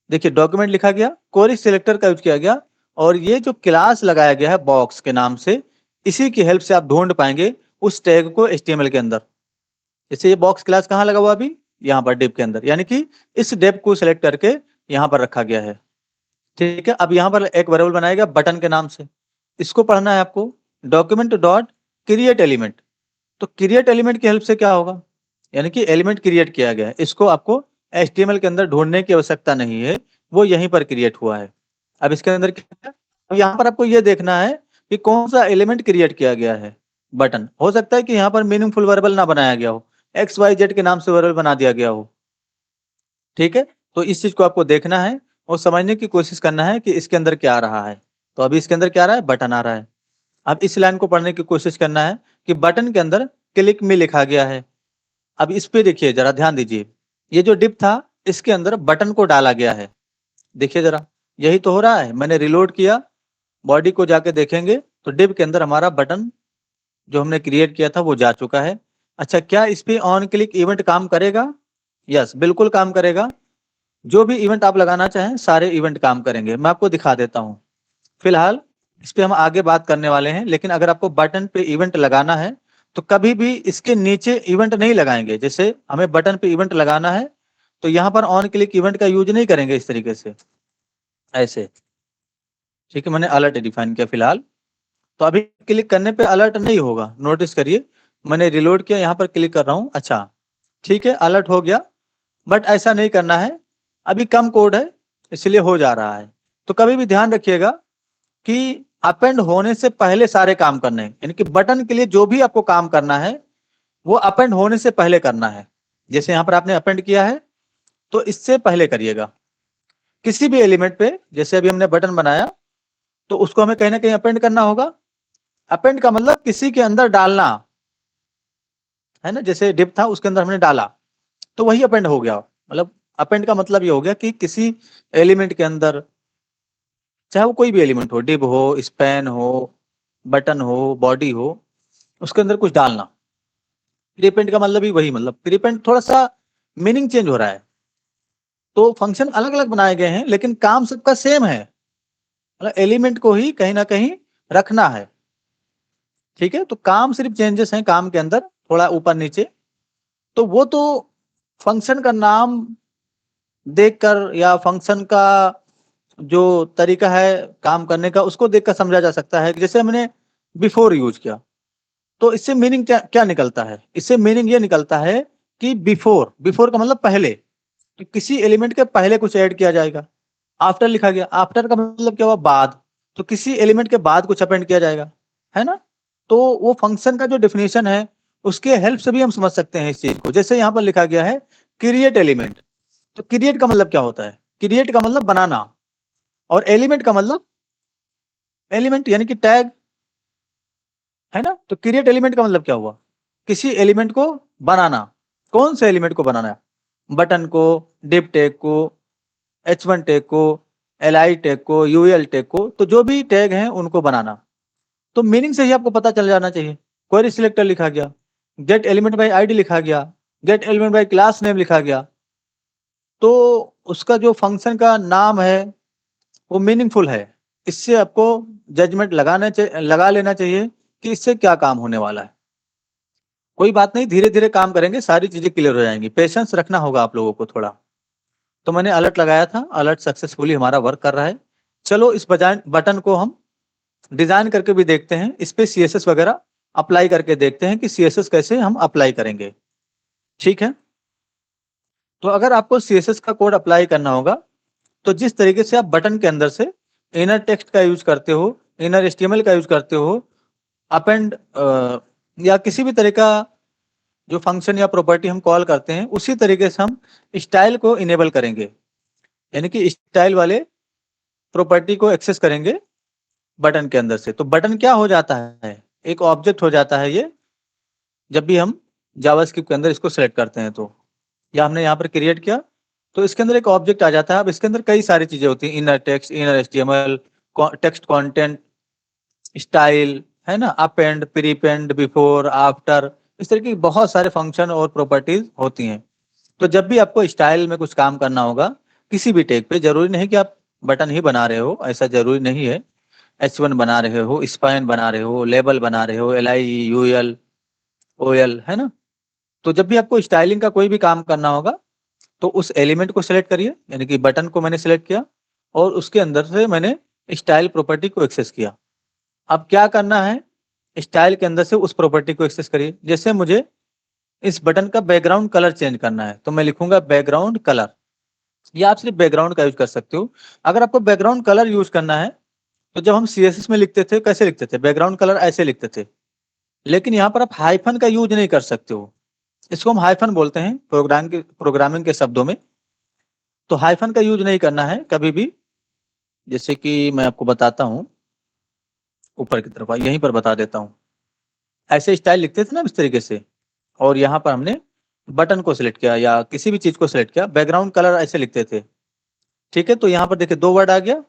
देखिए डॉक्यूमेंट लिखा गया, क्वेरी सिलेक्टर का यूज किया गया और ये जो क्लास लगाया गया है बॉक्स के नाम से, इसी की हेल्प से आप ढूंढ पाएंगे उस टैग को HTML के अंदर। जैसे ये बॉक्स क्लास कहाँ लगा हुआ अभी? यहाँ पर डिव के अंदर, यानी कि इस डिव को सिलेक्ट करके यहाँ पर रखा गया है। ठीक है, अब यहाँ पर एक वेरिएबल बनाया गया बटन के नाम से, इसको पढ़ना है आपको, डॉक्यूमेंट डॉट क्रिएट एलिमेंट। तो क्रिएट एलिमेंट की हेल्प से क्या होगा, यानी कि एलिमेंट क्रिएट किया गया है, इसको आपको HTML के अंदर ढूंढने की आवश्यकता नहीं है, वो यहीं पर क्रिएट हुआ है। अब इसके अंदर क्या है, अब यहाँ पर आपको ये देखना है कि कौन सा एलिमेंट क्रिएट किया गया है। बटन, हो सकता है कि यहाँ पर मीनिंगफुल वेरिएबल ना बनाया गया हो, XYZ के नाम से वेरिएबल बना दिया गया हो। ठीक है, तो इस चीज को आपको देखना है और समझने की कोशिश करना है कि इसके अंदर क्या आ रहा है। तो अभी इसके अंदर क्या आ रहा है, बटन आ रहा है। अब इस लाइन को पढ़ने की कोशिश करना है कि बटन के अंदर क्लिक में लिखा गया है। अब इस पे देखिए जरा ध्यान दीजिए, ये जो डिव था इसके अंदर बटन को डाला गया है। देखिए जरा, यही तो हो रहा है। मैंने रिलोड किया, बॉडी को जाके देखेंगे तो डिव के अंदर हमारा बटन जो हमने क्रिएट किया था वो जा चुका है। अच्छा, क्या इस पे ऑन क्लिक इवेंट काम करेगा? यस, बिल्कुल काम करेगा। जो भी इवेंट आप लगाना चाहें सारे इवेंट काम करेंगे। मैं आपको दिखा देता हूँ। फिलहाल इस पे हम आगे बात करने वाले हैं, लेकिन अगर आपको बटन पे इवेंट लगाना है तो कभी भी इसके नीचे इवेंट नहीं लगाएंगे। जैसे हमें बटन पे इवेंट लगाना है तो यहाँ पर ऑन क्लिक इवेंट का यूज नहीं करेंगे इस तरीके से, ऐसे। ठीक है, मैंने अलर्ट डिफाइन किया फिलहाल, तो अभी क्लिक करने पे अलर्ट नहीं होगा। नोटिस करिए, मैंने रिलोड किया, यहाँ पर क्लिक कर रहा हूँ। अच्छा ठीक है, अलर्ट हो गया, बट ऐसा नहीं करना है, अभी कम कोड है इसलिए हो जा रहा है। तो कभी भी ध्यान रखिएगा कि अपेंड होने से पहले सारे काम करने हैं, यानी कि बटन के लिए जो भी आपको काम करना है वो अपेंड होने से पहले करना है। जैसे यहाँ पर आपने अपेंड किया है तो इससे पहले करिएगा। किसी भी एलिमेंट पे, जैसे अभी हमने बटन बनाया तो उसको हमें कहीं ना कहीं अपेंड करना होगा। अपेंड का मतलब किसी के अंदर डालना है ना, जैसे डिव था उसके अंदर हमने डाला तो वही अपेंड हो गया। मतलब अपेंड का मतलब ये हो गया कि किसी एलिमेंट के अंदर, चाहे वो कोई भी एलिमेंट हो, डिव हो, स्पैन हो, बटन हो, बॉडी हो, उसके अंदर कुछ डालना। प्रीपेंड का मतलब ही वही, मतलब प्रीपेंड थोड़ा सा मीनिंग चेंज हो रहा है। तो फंक्शन अलग अलग बनाए गए हैं लेकिन काम सबका सेम है, मतलब एलिमेंट को ही कहीं ना कहीं रखना है। ठीक है, तो काम सिर्फ चेंजेस हैं काम के अंदर, थोड़ा ऊपर नीचे। तो वो तो फंक्शन का नाम देखकर या फंक्शन का जो तरीका है काम करने का उसको देखकर समझा जा सकता है। जैसे हमने बिफोर यूज किया तो इससे मीनिंग क्या निकलता है? इससे मीनिंग ये निकलता है कि बिफोर, बिफोर का मतलब पहले, तो किसी एलिमेंट के पहले कुछ ऐड किया जाएगा। आफ्टर लिखा गया, आफ्टर का मतलब क्या हुआ, बाद, तो किसी एलिमेंट के बाद कुछ अपेंड किया जाएगा, है ना। तो वो फंक्शन का जो डेफिनेशन है उसके हेल्प से भी हम समझ सकते हैं इस चीज को। जैसे यहाँ पर लिखा गया है क्रिएट एलिमेंट, तो क्रिएट का मतलब क्या होता है? क्रिएट का मतलब बनाना, और एलिमेंट का मतलब एलिमेंट यानी कि टैग, है ना। तो क्रिएट एलिमेंट का मतलब क्या हुआ? किसी एलिमेंट को बनाना। कौन से एलिमेंट को बनाना है? बटन को, डिव टैग को, H1 टैग को, li टैग को, ul टैग को, तो जो भी टैग हैं उनको बनाना। तो मीनिंग से ही आपको पता चल जाना चाहिए। क्वेरी सिलेक्टर लिखा गया, गेट एलिमेंट बाय आईडी लिखा गया, gate element by class name लिखा गया, तो उसका जो फंक्शन का नाम है वो मीनिंगफुल है। इससे आपको जजमेंट लगा लेना चाहिए कि इससे क्या काम होने वाला है। कोई बात नहीं, धीरे धीरे काम करेंगे, सारी चीजें क्लियर हो जाएंगी। पेशेंस रखना होगा आप लोगों को थोड़ा। तो मैंने अलर्ट लगाया था, अलर्ट सक्सेसफुली हमारा वर्क कर रहा है। चलो इस बटन को हम डिजाइन करके भी देखते हैं, इस पे CSS वगैरह अप्लाई करके देखते हैं कि CSS कैसे हम अप्लाई करेंगे। ठीक है, तो अगर आपको CSS का कोड अप्लाई करना होगा तो जिस तरीके से आप बटन के अंदर से इनर टेक्स्ट का यूज करते हो, इनर HTML का यूज करते हो, अपेंड या किसी भी तरह का जो फंक्शन या प्रॉपर्टी हम कॉल करते हैं, उसी तरीके से हम स्टाइल को इनेबल करेंगे, यानी कि स्टाइल वाले प्रॉपर्टी को एक्सेस करेंगे बटन के अंदर से। तो बटन क्या हो जाता है, एक ऑब्जेक्ट हो जाता है ये, जब भी हम जावास्क्रिप्ट के अंदर इसको सेलेक्ट करते हैं तो, या हमने यहाँ पर क्रिएट किया तो इसके अंदर एक ऑब्जेक्ट आ जाता है। अब इसके अंदर कई सारी चीजें होती हैं, inner text, inner HTML, text content, style, है ना, अपेंड, प्रीपेंड, बिफोर, आफ्टर, इस तरह की बहुत सारे फंक्शन और प्रॉपर्टीज होती हैं। तो जब भी आपको स्टाइल में कुछ काम करना होगा किसी भी टैग पे, जरूरी नहीं कि आप बटन ही बना रहे हो, ऐसा जरूरी नहीं है। H1 बना रहे हो, स्पाइन बना रहे हो, लेबल बना रहे हो, LI, UL, OL, है ना। तो जब भी आपको स्टाइलिंग का कोई भी काम करना होगा तो उस एलिमेंट को सिलेक्ट करिए, यानी कि बटन को मैंने सिलेक्ट किया और उसके अंदर से मैंने स्टाइल प्रॉपर्टी को एक्सेस किया। अब क्या करना है, स्टाइल के अंदर से उस प्रॉपर्टी को एक्सेस करिए। जैसे मुझे इस बटन का बैकग्राउंड कलर चेंज करना है तो मैं लिखूंगा बैकग्राउंड कलर, या आप सिर्फ बैकग्राउंड का यूज कर सकते हो। अगर आपको बैकग्राउंड कलर यूज करना है तो जब हम CSS में लिखते थे कैसे लिखते थे, बैकग्राउंड कलर ऐसे लिखते थे, लेकिन यहाँ पर आप हाइफन का यूज नहीं कर सकते हो। इसको हम हाइफन बोलते हैं प्रोग्रामिंग के शब्दों में। तो हाइफन का यूज नहीं करना है कभी भी। जैसे कि मैं आपको बताता हूँ, ऊपर की तरफ यहीं पर बता देता हूँ। ऐसे स्टाइल लिखते थे ना इस तरीके से, और यहाँ पर हमने बटन को सिलेक्ट किया या किसी भी चीज को सिलेक्ट किया, बैकग्राउंड कलर ऐसे लिखते थे, ठीक है। तो यहाँ पर देखिए 2 वर्ड आ गया।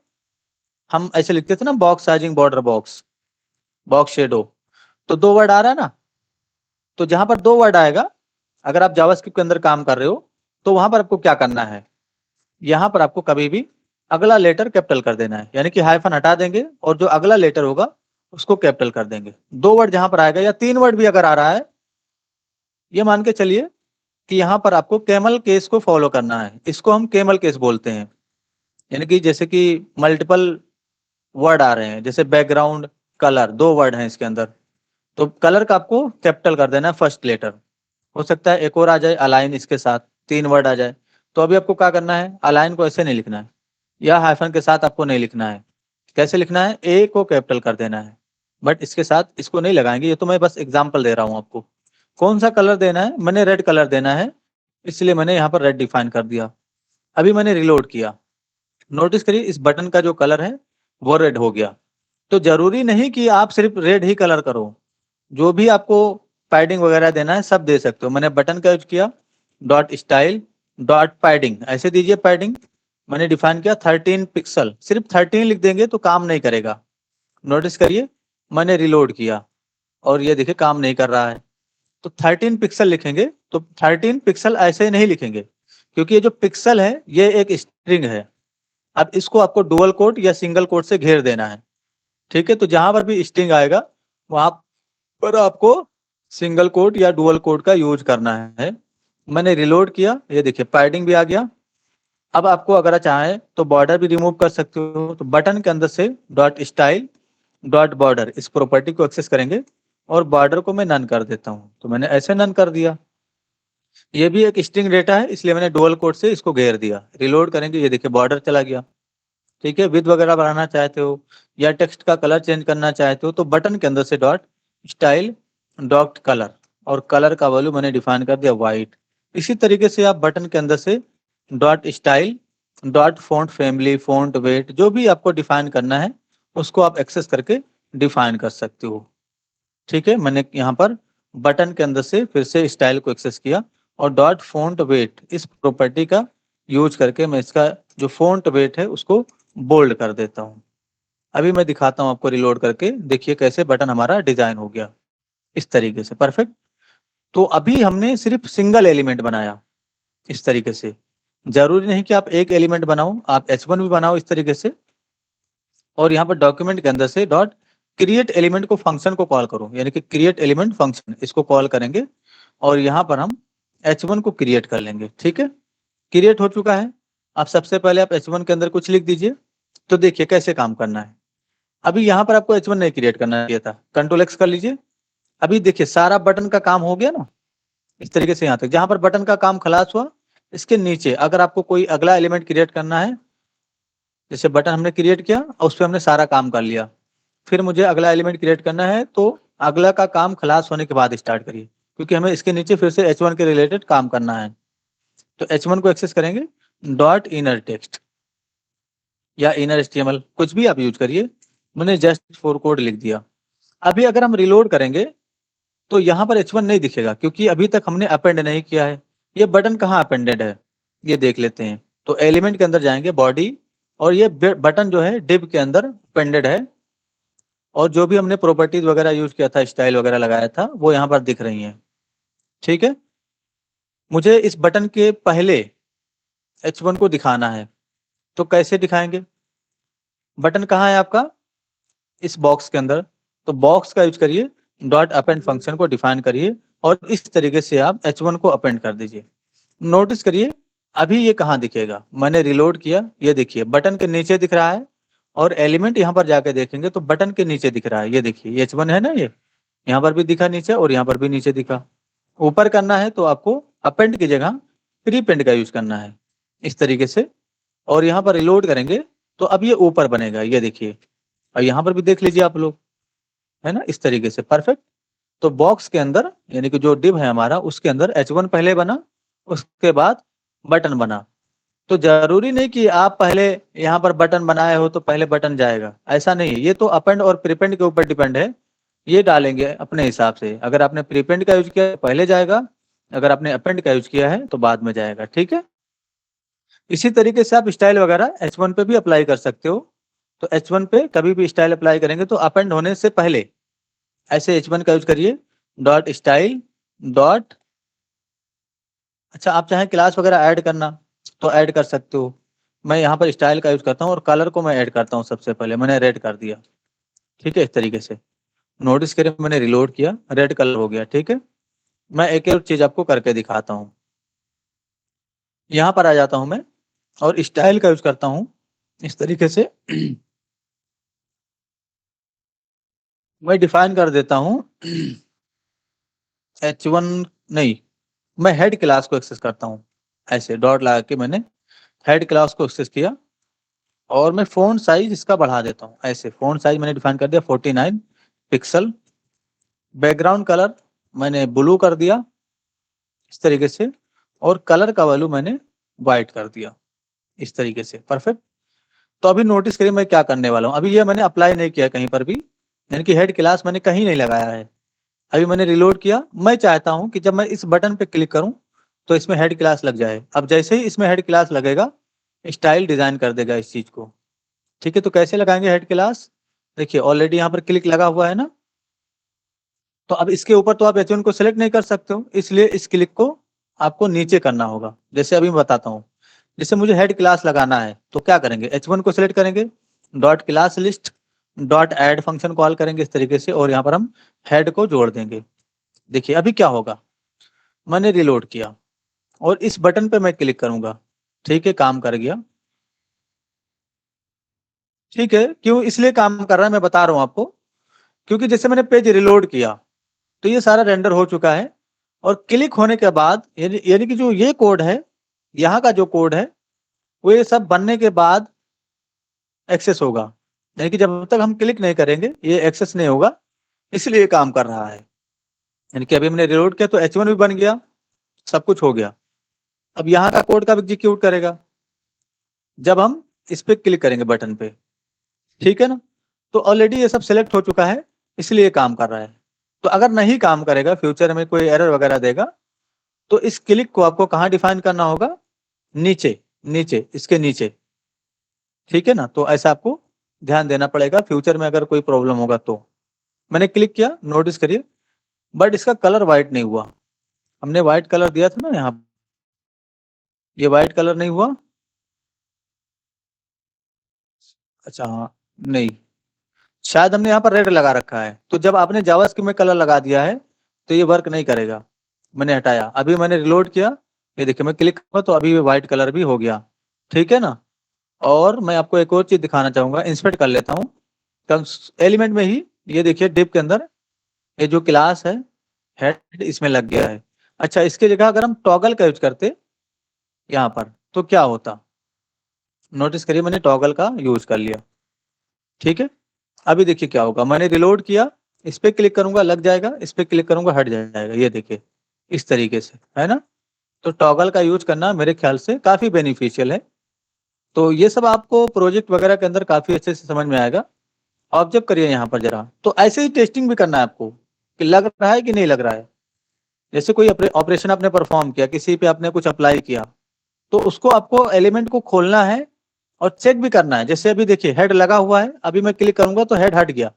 हम ऐसे लिखते थे ना, box sizing, border box, box shadow, तो 2 वर्ड आ रहा है ना। तो जहां पर 2 वर्ड आएगा, अगर आप जावास्क्रिप्ट के अंदर काम कर रहे हो तो वहां पर आपको क्या करना है, यहाँ पर आपको कभी भी अगला लेटर कैपिटल कर देना है, यानी कि हाइफन हटा देंगे और जो अगला लेटर होगा उसको कैपिटल कर देंगे। 2 वर्ड जहां पर आएगा, या 3 वर्ड भी अगर आ रहा है, ये मान के चलिए कि यहाँ पर आपको कैमल केस को फॉलो करना है। इसको हम कैमल केस बोलते हैं, यानी कि जैसे कि मल्टीपल वर्ड आ रहे हैं, जैसे बैकग्राउंड कलर 2 वर्ड हैं इसके अंदर, तो कलर का आपको कैपिटल कर देना है फर्स्ट लेटर। हो सकता है एक और आ जाए अलाइन, इसके साथ 3 वर्ड आ जाए। तो अभी आपको क्या करना है, अलाइन को ऐसे नहीं लिखना है या हाइफन के साथ आपको नहीं लिखना है। कैसे लिखना है, ए को कैपिटल कर देना है, बट इसके साथ इसको नहीं लगाएंगे। ये तो मैं बस एग्जांपल दे रहा हूँ आपको। कौन सा कलर देना है, मैंने रेड कलर देना है, इसलिए मैंने यहाँ पर रेड डिफाइन कर दिया। अभी मैंने रिलोड किया, नोटिस करिए इस बटन का जो कलर है वो रेड हो गया। तो जरूरी नहीं कि आप सिर्फ रेड ही कलर करो, जो भी आपको पैडिंग वगैरह देना है सब दे सकते हो। मैंने बटन का यूज किया, डॉट स्टाइल डॉट पैडिंग, ऐसे दीजिए पैडिंग। मैंने डिफाइन किया 13 पिक्सल, सिर्फ 13 लिख देंगे तो काम नहीं करेगा। नोटिस करिए मैंने रिलोड किया और ये देखिए काम नहीं कर रहा है। तो 13 पिक्सल लिखेंगे, तो 13 पिक्सल ऐसे नहीं लिखेंगे, क्योंकि ये जो पिक्सल है ये एक स्ट्रिंग है। अब इसको आपको डुअल कोट या सिंगल कोट से घेर देना है, ठीक है। तो जहां पर भी स्ट्रिंग आएगा वहां पर आपको सिंगल कोट या डुअल कोट का यूज करना है। मैंने रिलोड किया, ये देखिए पैडिंग भी आ गया। अब आपको अगर चाहे तो बॉर्डर भी रिमूव कर सकते हो। तो बटन के अंदर से डॉट स्टाइल डॉट बॉर्डर, इस प्रॉपर्टी को एक्सेस करेंगे और बॉर्डर को मैं नन कर देता हूँ। तो मैंने ऐसे नन कर दिया। ये भी एक स्ट्रिंग डेटा है, इसलिए मैंने डुअल कोट से इसको घेर दिया। रिलोड करेंगे, ये देखिए बॉर्डर चला गया, ठीक है। विड्थ वगैरह बढ़ाना चाहते हो या टेक्स्ट का कलर चेंज करना चाहते हो तो बटन के अंदर से डॉट स्टाइल डॉट कलर, और कलर का वैल्यू मैंने डिफाइन कर दिया व्हाइट। इसी तरीके से आप बटन के अंदर से dot style dot font family, font weight, जो भी आपको डिफाइन करना है उसको आप एक्सेस करके डिफाइन कर सकते हो, ठीक है। मैंने यहाँ पर बटन के अंदर से फिर से स्टाइल को एक्सेस किया और डॉट फॉन्ट वेट, इस प्रॉपर्टी का यूज करके मैं इसका जो फॉन्ट वेट है उसको बोल्ड कर देता हूँ। अभी मैं दिखाता हूँ आपको रिलोड करके, देखिए कैसे बटन हमारा डिजाइन हो गया इस तरीके से, परफेक्ट। तो अभी हमने सिर्फ सिंगल एलिमेंट बनाया इस तरीके से। जरूरी नहीं कि आप एक एलिमेंट बनाओ, आप H1 भी बनाओ इस तरीके से। और यहाँ पर डॉक्यूमेंट के अंदर से डॉट क्रिएट एलिमेंट को फंक्शन को कॉल करो, यानी कि क्रिएट एलिमेंट फंक्शन, इसको कॉल करेंगे और यहाँ पर हम H1 को क्रिएट कर लेंगे, ठीक है। क्रिएट हो चुका है। अब सबसे पहले आप H1 के अंदर कुछ लिख दीजिए, तो देखिए कैसे काम करना है। अभी यहाँ पर आपको H1 नहीं क्रिएट करना चाहिए था, कंट्रोल X कर लीजिए। अभी देखिए सारा बटन का काम हो गया ना इस तरीके से। यहाँ तक जहां पर बटन का काम खलास हुआ, इसके नीचे अगर आपको कोई अगला एलिमेंट क्रिएट करना है, जैसे बटन हमने क्रिएट किया और उस पर हमने सारा काम कर लिया, फिर मुझे अगला एलिमेंट क्रिएट करना है तो अगला का काम खलास होने के बाद स्टार्ट करिए, क्योंकि हमें इसके नीचे फिर से H1 के रिलेटेड काम करना है। तो H1 को एक्सेस करेंगे, डॉट इनर टेक्स्ट या इनर HTML कुछ भी आप यूज करिए, मैंने जस्ट 4 कोड लिख दिया। अभी अगर हम रिलोड करेंगे तो यहाँ पर H1 नहीं दिखेगा क्योंकि अभी तक हमने अपेंड नहीं किया है। ये बटन कहाँ अपेंडेड है ये देख लेते हैं। तो एलिमेंट के अंदर जाएंगे, बॉडी, और ये बटन जो है डिव के अंदर अपेंडेड है, और जो भी हमने प्रॉपर्टीज वगैरह यूज किया था, स्टाइल वगैरह लगाया था, वो यहाँ पर दिख रही हैं। ठीक है, मुझे इस बटन के पहले H1 को दिखाना है, तो कैसे दिखाएंगे? बटन कहाँ है आपका? इस बॉक्स के अंदर। तो बॉक्स का यूज करिए, डॉट अपेंड फंक्शन को डिफाइन करिए और इस तरीके से आप H1 को अपेंड कर दीजिए। नोटिस करिए अभी ये कहाँ दिखेगा, मैंने रिलोड किया, ये देखिए बटन के नीचे दिख रहा है, और एलिमेंट यहाँ पर जाके देखेंगे तो बटन के नीचे दिख रहा है। ये देखिए H1 है ना, ये यहाँ पर भी दिखा नीचे और यहाँ पर भी नीचे दिखा। ऊपर करना है तो आपको अपेंड की जगह प्रीपेंड का यूज करना है इस तरीके से, और यहाँ पर रिलोड करेंगे तो अब ये ऊपर बनेगा, ये देखिए। और यहाँ पर भी देख लीजिए आप लोग, है ना, इस तरीके से परफेक्ट। तो बॉक्स के अंदर यानी कि जो डिव है हमारा, उसके अंदर H1 पहले बना, उसके बाद बटन बना। तो जरूरी नहीं कि आप पहले यहाँ पर बटन बनाए हो तो पहले बटन जाएगा, ऐसा नहीं है। ये तो अपेंड और प्रीपेंड के ऊपर डिपेंड है, ये डालेंगे अपने हिसाब से। अगर आपने प्रीपेंड का यूज किया है पहले जाएगा, अगर आपने अपेंड का यूज किया है तो बाद में जाएगा। ठीक है, इसी तरीके से आप स्टाइल वगैरह H1 पे भी अप्लाई कर सकते हो। तो H1 पे कभी भी स्टाइल अप्लाई करेंगे तो अपेंड होने से पहले ऐसे H1 का यूज करिए, डॉट स्टाइल डॉट। अच्छा, आप चाहें क्लास वगैरह ऐड करना तो ऐड कर सकते हो। मैं यहाँ पर स्टाइल का यूज करता हूँ और कलर को मैं ऐड करता हूँ। सबसे पहले मैंने रेड कर दिया। ठीक है, इस तरीके से नोटिस करिए, मैंने रिलोड किया, रेड कलर हो गया। ठीक है, मैं एक और चीज आपको करके दिखाता हूँ। यहाँ पर आ जाता हूँ मैं और स्टाइल का यूज करता हूँ इस तरीके से। मैं डिफाइन कर देता हूँ H1 नहीं, मैं हेड क्लास को एक्सेस करता हूँ। ऐसे डॉट लगा के मैंने हेड क्लास को एक्सेस किया, और मैं फ़ॉन्ट साइज इसका बढ़ा देता हूँ। ऐसे फ़ॉन्ट साइज मैंने डिफाइन कर दिया 49 पिक्सल। बैकग्राउंड कलर मैंने ब्लू कर दिया इस तरीके से, और कलर का वैल्यू मैंने वाइट कर दिया इस तरीके से। परफेक्ट। तो अभी नोटिस करिए मैं क्या करने वाला हूँ। अभी ये मैंने अप्लाई नहीं किया कहीं पर भी, यानी कि हेड क्लास मैंने कहीं नहीं लगाया है। अभी मैंने रिलोड किया। मैं चाहता हूँ कि जब मैं इस बटन पे क्लिक करूँ तो इसमें हेड क्लास लग जाए। अब जैसे ही इसमें हेड क्लास लगेगा, स्टाइल डिजाइन कर देगा इस चीज को। ठीक है, तो कैसे लगाएंगे हेड क्लास? देखिए ऑलरेडी यहाँ पर क्लिक लगा हुआ है ना, तो अब इसके ऊपर तो आप H1 को सिलेक्ट नहीं कर सकते हो, इसलिए इस क्लिक को आपको नीचे करना होगा। जैसे अभी मैं बताता हूँ, जैसे मुझे हेड क्लास लगाना है तो क्या करेंगे, H1 को सिलेक्ट करेंगे, dot class list dot add function call करेंगे इस तरीके से, और यहाँ पर हम हेड को जोड़ देंगे। देखिए अभी क्या होगा, मैंने रिलोड किया और इस बटन पे मैं क्लिक करूंगा। ठीक है, काम कर गया। ठीक है, क्यों इसलिए काम कर रहा है मैं बता रहा हूँ आपको, क्योंकि जैसे मैंने पेज रिलोड किया तो ये सारा रेंडर हो चुका है, और क्लिक होने के बाद यानी कि जो ये कोड है, यहाँ का जो कोड है, वो ये सब बनने के बाद एक्सेस होगा। यानी कि जब तक हम क्लिक नहीं करेंगे ये एक्सेस नहीं होगा, इसलिए ये काम कर रहा है। यानी कि अभी हमने रिलोड किया तो H1 भी बन गया, सब कुछ हो गया। अब यहाँ का कोड कब एग्जीक्यूट करेगा, जब हम इस पे क्लिक करेंगे बटन पे। ठीक है ना, तो ऑलरेडी ये सब सिलेक्ट हो चुका है, इसलिए काम कर रहा है। तो अगर नहीं काम करेगा, फ्यूचर में कोई एरर वगैरह देगा, तो इस क्लिक को आपको कहाँ डिफाइन करना होगा, नीचे, नीचे, इसके नीचे। ठीक है ना, तो ऐसा आपको ध्यान देना पड़ेगा फ्यूचर में अगर कोई प्रॉब्लम होगा तो। मैंने क्लिक किया, नोटिस करिए, बट इसका कलर व्हाइट नहीं हुआ। हमने व्हाइट कलर दिया था ना यहाँ, ये व्हाइट कलर नहीं हुआ। अच्छा हाँ, नहीं, शायद हमने यहाँ पर रेड लगा रखा है। तो जब आपने जावास्क्रिप्ट में कलर लगा दिया है तो ये वर्क नहीं करेगा। मैंने हटाया, अभी मैंने रिलोड किया, ये देखिए मैं क्लिक करूँगा तो अभी व्हाइट कलर भी हो गया। ठीक है ना, और मैं आपको एक और चीज दिखाना चाहूंगा, इंस्पेक्ट कर लेता हूँ एलिमेंट में ही। ये देखिए डिव के अंदर ये जो क्लास है हेड, इसमें लग गया है। अच्छा, इसके जगह अगर हम टॉगल का यूज करते यहाँ पर तो क्या होता, नोटिस करिए मैंने टॉगल का यूज कर लिया। ठीक है, अभी देखिए क्या होगा, मैंने रिलोड किया, इस पे क्लिक करूंगा लग जाएगा, इस पे क्लिक करूंगा हट जाएगा। ये देखिए इस तरीके से, है ना। तो टॉगल का यूज करना मेरे ख्याल से काफी बेनिफिशियल है। तो ये सब आपको प्रोजेक्ट वगैरह के अंदर काफी अच्छे से समझ में आएगा। ऑब्जर्व करिए यहाँ पर जरा। तो ऐसे ही टेस्टिंग भी करना है आपको कि लग रहा है कि नहीं लग रहा है। जैसे कोई ऑपरेशन आपने परफॉर्म किया, किसी पे आपने कुछ अप्लाई किया, तो उसको आपको एलिमेंट को खोलना है और चेक भी करना है। जैसे अभी देखिए हेड लगा हुआ है, अभी मैं क्लिक करूंगा तो हेड हट गया,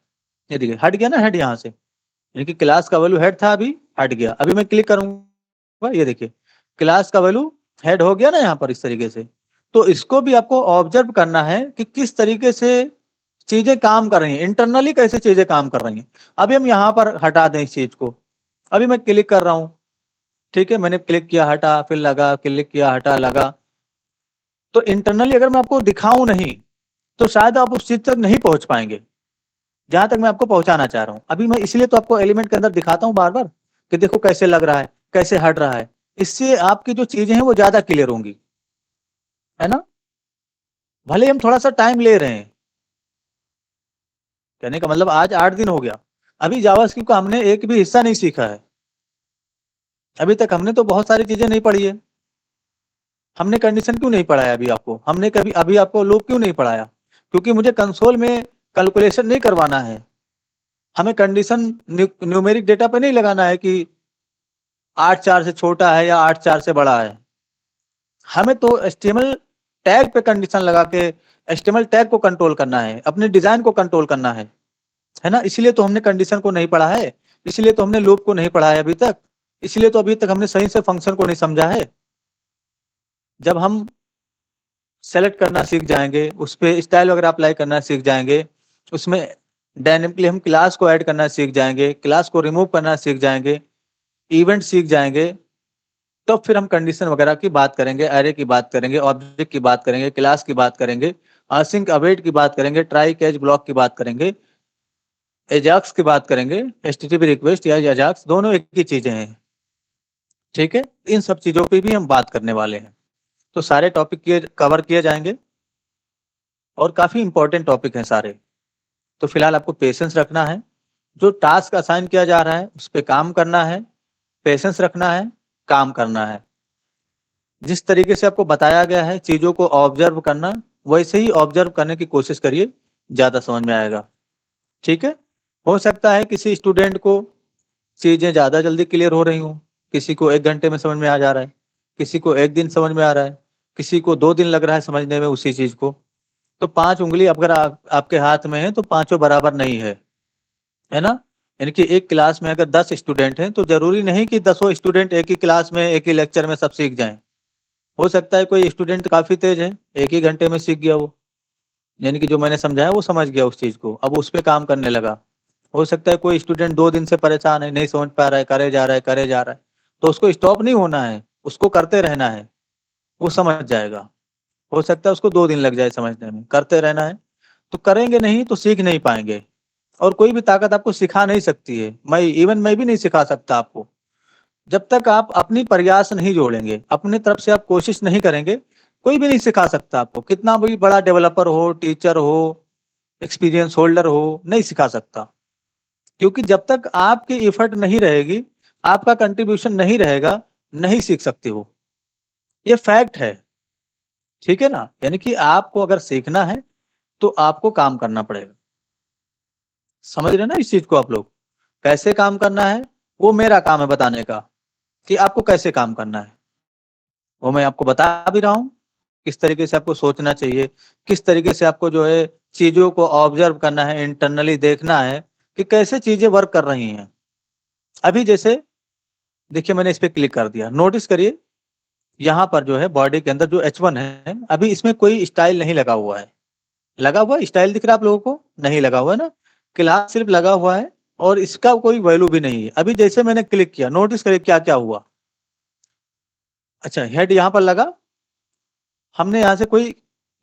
ये देखिए हट गया ना हेड यहाँ से, यानी कि क्लास का वैल्यू हेड था, अभी हट गया। अभी मैं क्लिक करूंगा, ये देखिए क्लास का वैल्यू हेड हो गया ना यहाँ पर, इस तरीके से। तो इसको भी आपको ऑब्जर्व करना है कि किस तरीके से चीजें काम कर रही हैं, इंटरनली कैसे चीजें काम कर रही हैं। अभी हम यहाँ पर हटा दें इस चीज को, अभी मैं क्लिक कर रहा हूँ, ठीक है, मैंने क्लिक किया हटा, फिर लगा, क्लिक किया हटा, लगा। तो इंटरनली अगर मैं आपको दिखाऊं नहीं तो शायद आप उस चीज तक नहीं पहुंच पाएंगे जहां तक मैं आपको पहुंचाना चाह रहा हूं। अभी मैं इसलिए तो आपको एलिमेंट के अंदर दिखाता हूं बार बार कि देखो कैसे लग रहा है, कैसे हट रहा है। इससे आपकी जो चीजें हैं वो ज्यादा क्लियर होंगी, है ना। भले हम थोड़ा सा टाइम ले रहे हैं, कहने का मतलब आज 8 दिन हो गया, अभी जावास्क्रिप्ट का हमने एक भी हिस्सा नहीं सीखा है। अभी तक हमने तो बहुत सारी चीजें नहीं पढ़ी है। हमने कंडीशन क्यों नहीं पढ़ाया अभी आपको, हमने कभी अभी आपको लूप क्यों नहीं पढ़ाया? क्योंकि मुझे कंसोल में कैलकुलेशन नहीं करवाना है। हमें कंडीशन न्यूमेरिक डेटा पे नहीं लगाना है कि 8 4 से छोटा है या 8 4 से बड़ा है। हमें तो HTML टैग पे कंडीशन लगा के HTML टैग को कंट्रोल करना है, अपने डिजाइन को कंट्रोल करना है ना। इसलिए तो हमने कंडीशन को नहीं पढ़ा है, इसलिए तो हमने लूप को नहीं पढ़ा है अभी तक, इसलिए तो अभी तक हमने सही से फंक्शन को नहीं समझा है। जब हम सेलेक्ट करना सीख जाएंगे, उस पर स्टाइल वगैरह अप्लाई करना सीख जाएंगे, उसमें डायनेमिकली हम क्लास को ऐड करना सीख जाएंगे, क्लास को रिमूव करना सीख जाएंगे, इवेंट सीख जाएंगे, तो फिर हम कंडीशन वगैरह की बात करेंगे, एरे की बात करेंगे, ऑब्जेक्ट की बात करेंगे, क्लास की बात करेंगे, असिंक अवेट की बात करेंगे, ट्राई कैच ब्लॉक की बात करेंगे, एजाक्स की बात करेंगे। HTTP रिक्वेस्ट या एजाक्स दोनों एक ही चीजें हैं, ठीक है। इन सब चीजों पे भी हम बात करने वाले हैं। तो सारे टॉपिक कवर किए जाएंगे और काफी इंपॉर्टेंट टॉपिक हैं सारे। तो फिलहाल आपको पेशेंस रखना है, जो टास्क असाइन किया जा रहा है उस पर काम करना है, पेशेंस रखना है, काम करना है। जिस तरीके से आपको बताया गया है चीजों को ऑब्जर्व करना, वैसे ही ऑब्जर्व करने की कोशिश करिए, ज्यादा समझ में आएगा, ठीक है। हो सकता है किसी स्टूडेंट को चीजें ज्यादा जल्दी क्लियर हो रही हूँ, किसी को 1 घंटे में समझ में आ जा रहा है, किसी को 1 दिन समझ में आ रहा है, किसी को 2 दिन लग रहा है समझने में उसी चीज को। तो 5 उंगली अगर आपके हाथ में है तो पांचों बराबर नहीं है ना। यानी कि एक क्लास में अगर 10 स्टूडेंट हैं तो जरूरी नहीं कि 10 स्टूडेंट एक ही क्लास में एक ही लेक्चर में सब सीख जाएं। हो सकता है कोई स्टूडेंट काफी तेज है, 1 ही घंटे में सीख गया वो, यानी कि जो मैंने समझाया वो समझ गया उस चीज को, अब उस पर काम करने लगा। हो सकता है कोई स्टूडेंट 2 दिन से परेशान है, नहीं समझ पा रहा है, करे जा रहा है करे जा रहा है, तो उसको स्टॉप नहीं होना है, उसको करते रहना है, वो समझ जाएगा। हो सकता है उसको 2 दिन लग जाए समझने में, करते रहना है। तो करेंगे नहीं तो सीख नहीं पाएंगे, और कोई भी ताकत आपको सिखा नहीं सकती है। मैं भी नहीं सिखा सकता आपको, जब तक आप अपनी प्रयास नहीं जोड़ेंगे, अपनी तरफ से आप कोशिश नहीं करेंगे, कोई भी नहीं सिखा सकता आपको। कितना भी बड़ा डेवलपर हो, टीचर हो, एक्सपीरियंस होल्डर हो, नहीं सिखा सकता। क्योंकि जब तक आपकी एफर्ट नहीं रहेगी, आपका कंट्रीब्यूशन नहीं रहेगा, नहीं सीख सकते हो, ये फैक्ट है, ठीक है ना। यानी कि आपको अगर सीखना है तो आपको काम करना पड़ेगा। समझ रहे ना इस चीज को आप लोग? कैसे काम करना है वो मेरा काम है बताने का, कि आपको कैसे काम करना है वो मैं आपको बता भी रहा हूँ। किस तरीके से आपको सोचना चाहिए, किस तरीके से आपको जो है चीजों को ऑब्जर्व करना है, इंटरनली देखना है कि कैसे चीजें वर्क कर रही हैं। अभी जैसे देखिए मैंने इस पे क्लिक कर दिया, नोटिस करिए यहाँ पर जो है बॉडी के अंदर जो H1 है, अभी इसमें कोई स्टाइल नहीं लगा हुआ है। लगा हुआ स्टाइल दिख रहा है आप लोगों को? नहीं लगा हुआ है ना, क्लास सिर्फ लगा हुआ है और इसका कोई वैल्यू भी नहीं है। अभी जैसे मैंने क्लिक किया, नोटिस करिए क्या क्या हुआ। अच्छा, हेड यहाँ पर लगा, हमने यहाँ से कोई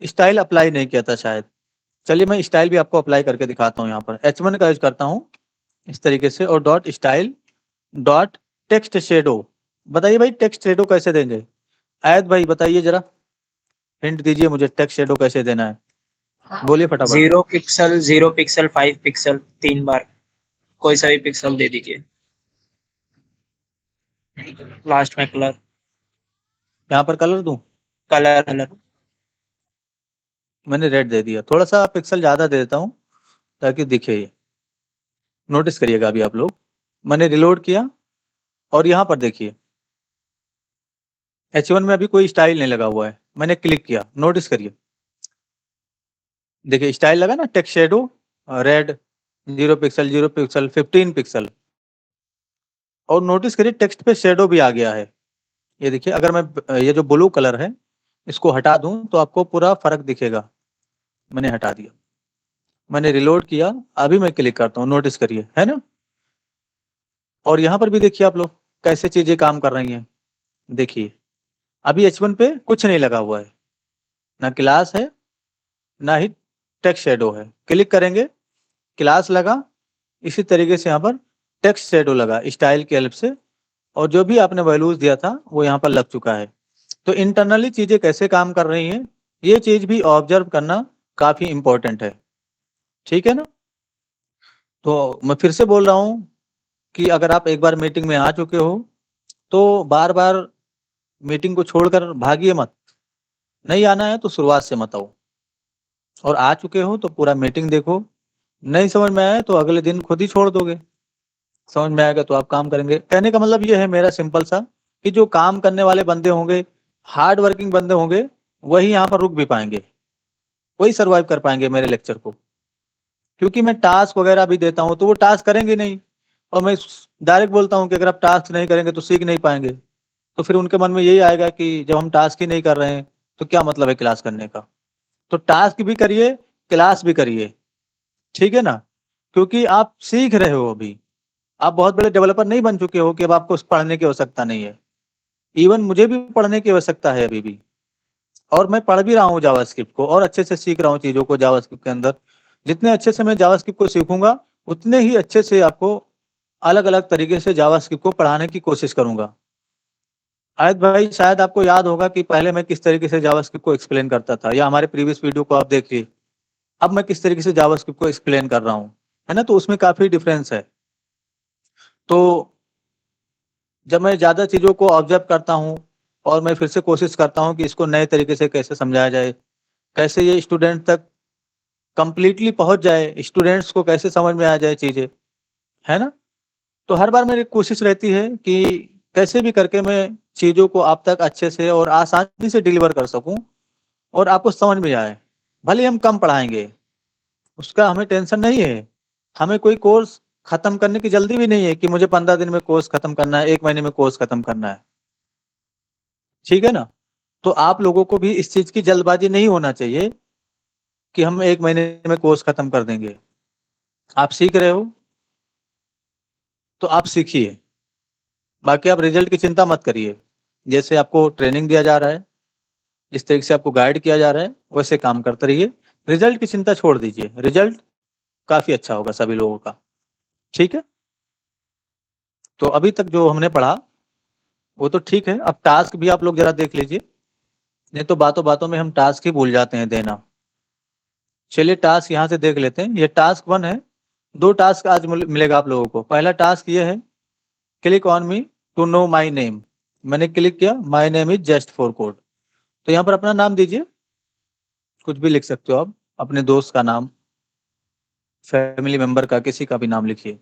स्टाइल अप्लाई नहीं किया था शायद। चलिए मैं स्टाइल भी आपको अप्लाई करके दिखाता हूँ। यहाँ पर H1 का यूज करता हूँ इस तरीके से, और dot style dot text shadow. बताइए भाई टेक्स्ट शेडो कैसे देंगे? आयत भाई बताइए जरा, हिंट दीजिए मुझे, टेक्स्ट शेडो कैसे देना है, बोलिए फटाफट। 0 पिक्सल 0 पिक्सल 5 पिक्सल 3 बार, कोई सा भी पिक्सल दे दीजिए। लास्ट में कलर, यहाँ पर कलर दूं? कलर मैंने रेड दे दिया, थोड़ा सा पिक्सल ज्यादा दे देता हूँ ताकि दिखे ये। नोटिस करिएगा अभी आप लोग, मैंने रिलोड किया और यहाँ पर देखिए H1 में अभी कोई स्टाइल नहीं लगा हुआ है, मैंने क्लिक किया, नोटिस करिए, देखिए स्टाइल लगा ना, text shadow red 0 pixel 0 pixel 15 pixel, और नोटिस करिए टेक्स्ट पे शेडो भी आ गया है। ये देखिए, अगर मैं ये जो ब्लू कलर है इसको हटा दूं तो आपको पूरा फर्क दिखेगा। मैंने हटा दिया, मैंने रिलोड किया, अभी मैं क्लिक करता हूँ, नोटिस करिए, है ना। और यहाँ पर भी देखिए आप लोग कैसे चीजें काम कर रही हैं। देखिए अभी H1 पे कुछ नहीं लगा हुआ है, ना क्लास है ना ही टेक्स्ट शेडो है। क्लिक करेंगे, क्लास लगा, इसी तरीके से यहाँ पर टेक्स्ट शेडो लगा स्टाइल की हेल्प से, और जो भी आपने वैल्यूज दिया था वो यहाँ पर लग चुका है। तो इंटरनली चीजें कैसे काम कर रही हैं ये चीज भी ऑब्जर्व करना काफी इंपॉर्टेंट है, ठीक है ना। तो मैं फिर से बोल रहा हूँ कि अगर आप एक बार मीटिंग में आ चुके हो तो बार बार मीटिंग को छोड़कर भागिए मत, नहीं आना है तो शुरुआत से मत आओ, और आ चुके हो तो पूरा मीटिंग देखो, नहीं समझ में आया तो अगले दिन खुद ही छोड़ दोगे, समझ में आएगा तो आप काम करेंगे। कहने का मतलब ये है मेरा सिंपल सा, कि जो काम करने वाले बंदे होंगे, हार्ड वर्किंग बंदे होंगे, वही यहाँ पर रुक भी पाएंगे, वही सर्वाइव कर पाएंगे मेरे लेक्चर को। क्योंकि मैं टास्क वगैरह भी देता हूँ तो वो टास्क करेंगे नहीं, और मैं डायरेक्ट बोलता हूँ कि अगर आप टास्क नहीं करेंगे तो सीख नहीं पाएंगे। तो फिर उनके मन में यही आएगा कि जब हम टास्क ही नहीं कर रहे हैं तो क्या मतलब है क्लास करने का। तो टास्क भी करिए, क्लास भी करिए, ठीक है ना। क्योंकि आप सीख रहे हो, अभी आप बहुत बड़े डेवलपर नहीं बन चुके हो कि अब आपको पढ़ने की आवश्यकता नहीं है। इवन मुझे भी पढ़ने की आवश्यकता है अभी भी, और मैं पढ़ भी रहा हूँ जावास्क्रिप्ट को, और अच्छे से सीख रहा हूँ चीजों को जावास्क्रिप्ट के अंदर। जितने अच्छे से मैं जावास्क्रिप्ट को सीखूंगा उतने ही अच्छे से आपको अलग अलग तरीके से जावास्क्रिप्ट को पढ़ाने की कोशिश करूंगा। आयत भाई शायद आपको याद होगा कि पहले मैं किस तरीके से जावास्क्रिप्ट को एक्सप्लेन करता था, या हमारे प्रीवियस वीडियो को आप देखिए, अब मैं किस तरीके से जावास्क्रिप्ट को एक्सप्लेन कर रहा हूँ, है ना। तो उसमें काफी डिफरेंस है। तो जब मैं ज्यादा चीजों को ऑब्जर्व करता हूँ और मैं फिर से कोशिश करता हूँ कि इसको नए तरीके से कैसे समझाया जाए, कैसे ये स्टूडेंट तक कंप्लीटली पहुंच जाए, स्टूडेंट्स को कैसे समझ में आ जाए चीजें, है ना। तो हर बार मेरी कोशिश रहती है कि कैसे भी करके मैं चीजों को आप तक अच्छे से और आसानी से डिलीवर कर सकूं और आपको समझ में आए। भले हम कम पढ़ाएंगे, उसका हमें टेंशन नहीं है। हमें कोई कोर्स खत्म करने की जल्दी भी नहीं है कि मुझे 15 दिन में कोर्स खत्म करना है, 1 महीने में कोर्स खत्म करना है, ठीक है ना। तो आप लोगों को भी इस चीज की जल्दबाजी नहीं होना चाहिए कि हम 1 महीने में कोर्स खत्म कर देंगे। आप सीख रहे हो तो आप सीखिए, बाकी आप रिजल्ट की चिंता मत करिए। जैसे आपको ट्रेनिंग दिया जा रहा है, जिस तरीके से आपको गाइड किया जा रहा है, वैसे काम करते रहिए। रिजल्ट की चिंता छोड़ दीजिए, रिजल्ट काफी अच्छा होगा सभी लोगों का, ठीक है। तो अभी तक जो हमने पढ़ा वो तो ठीक है। अब टास्क भी आप लोग जरा देख लीजिए, नहीं तो बातों बातों में हम टास्क ही भूल जाते हैं देना। चलिए टास्क यहाँ से देख लेते हैं। ये टास्क 1 है। 2 टास्क आज मिलेगा आप लोगों को। पहला टास्क ये है, click on me to know my name. मैंने क्लिक किया, my name is just for code. तो यहाँ पर अपना नाम दीजिए, कुछ भी लिख सकते हो आप, अपने दोस्त का नाम, फैमिली मेंबर का, किसी का भी नाम लिखिए।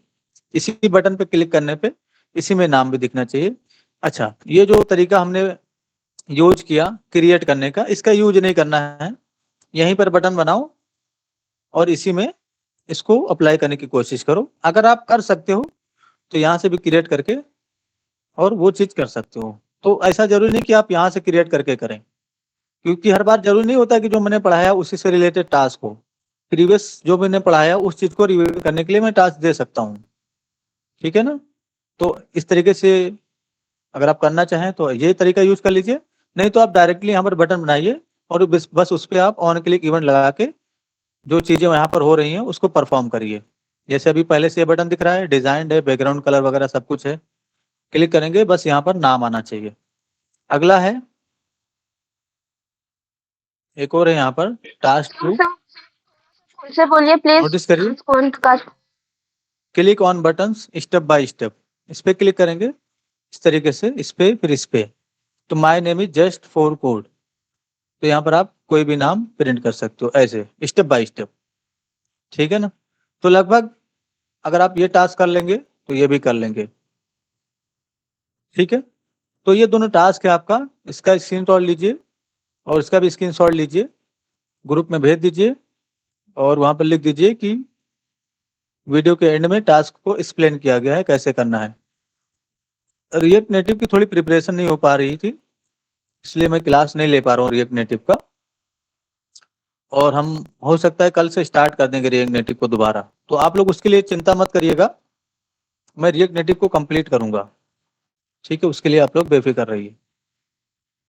इसी बटन पे क्लिक करने पे इसी में नाम भी दिखना चाहिए। अच्छा, ये जो तरीका हमने यूज किया क्रिएट करने का, इसका यूज नहीं करना है। यहीं पर बटन बनाओ और इसी में इसको अप्लाई करने की कोशिश करो। अगर आप कर सकते हो तो यहाँ से भी क्रिएट करके और वो चीज कर सकते हो। तो ऐसा जरूरी नहीं कि आप यहाँ से क्रिएट करके करें, क्योंकि हर बार जरूरी नहीं होता कि जो मैंने पढ़ाया उसी से रिलेटेड टास्क हो। प्रीवियस जो मैंने पढ़ाया उस चीज को रिव्यू करने के लिए मैं टास्क दे सकता हूँ, ठीक है ना। तो इस तरीके से अगर आप करना चाहें तो ये तरीका यूज कर लीजिए, नहीं तो आप डायरेक्टली यहाँ पर बटन बनाइए और बस उस पर आप ऑन क्लिक इवेंट लगा के जो चीजें यहाँ पर हो रही हैं उसको परफॉर्म करिए। जैसे अभी पहले से ये बटन दिख रहा है, डिजाइन है, बैकग्राउंड कलर वगैरह सब कुछ है। क्लिक करेंगे, बस यहाँ पर नाम आना चाहिए। अगला है, एक और है यहाँ पर टास्क 2। फिर से बोलिए प्लीज। नोटिस करिए, कौन का? Click on buttons step by step. इस पे क्लिक करेंगे इस तरीके से, इस पे फिर इस पे। तो my name is just for code, तो यहाँ पर आप कोई भी नाम प्रिंट कर सकते हो ऐसे स्टेप बाय स्टेप, ठीक है ना। तो लगभग अगर आप ये टास्क कर लेंगे तो ये भी कर लेंगे। ठीक है, तो ये दोनों टास्क है आपका, इसका स्क्रीनशॉट लीजिए और इसका भी स्क्रीनशॉट लीजिए, ग्रुप में भेज दीजिए और वहां पर लिख दीजिए कि वीडियो के एंड में टास्क को एक्सप्लेन किया गया है कैसे करना है। रिएक्ट नेटिव की थोड़ी प्रिपरेशन नहीं हो पा रही थी, इसलिए मैं क्लास नहीं ले पा रहा हूँ रिएक्ट नेटिव का, और हम हो सकता है कल से स्टार्ट कर देंगे रिएक्ट नेटिव को दोबारा। तो आप लोग उसके लिए चिंता मत करिएगा, मैं रिएक्ट नेटिव को कंप्लीट करूंगा। ठीक है, उसके लिए आप लोग बेफिक्र रहिए।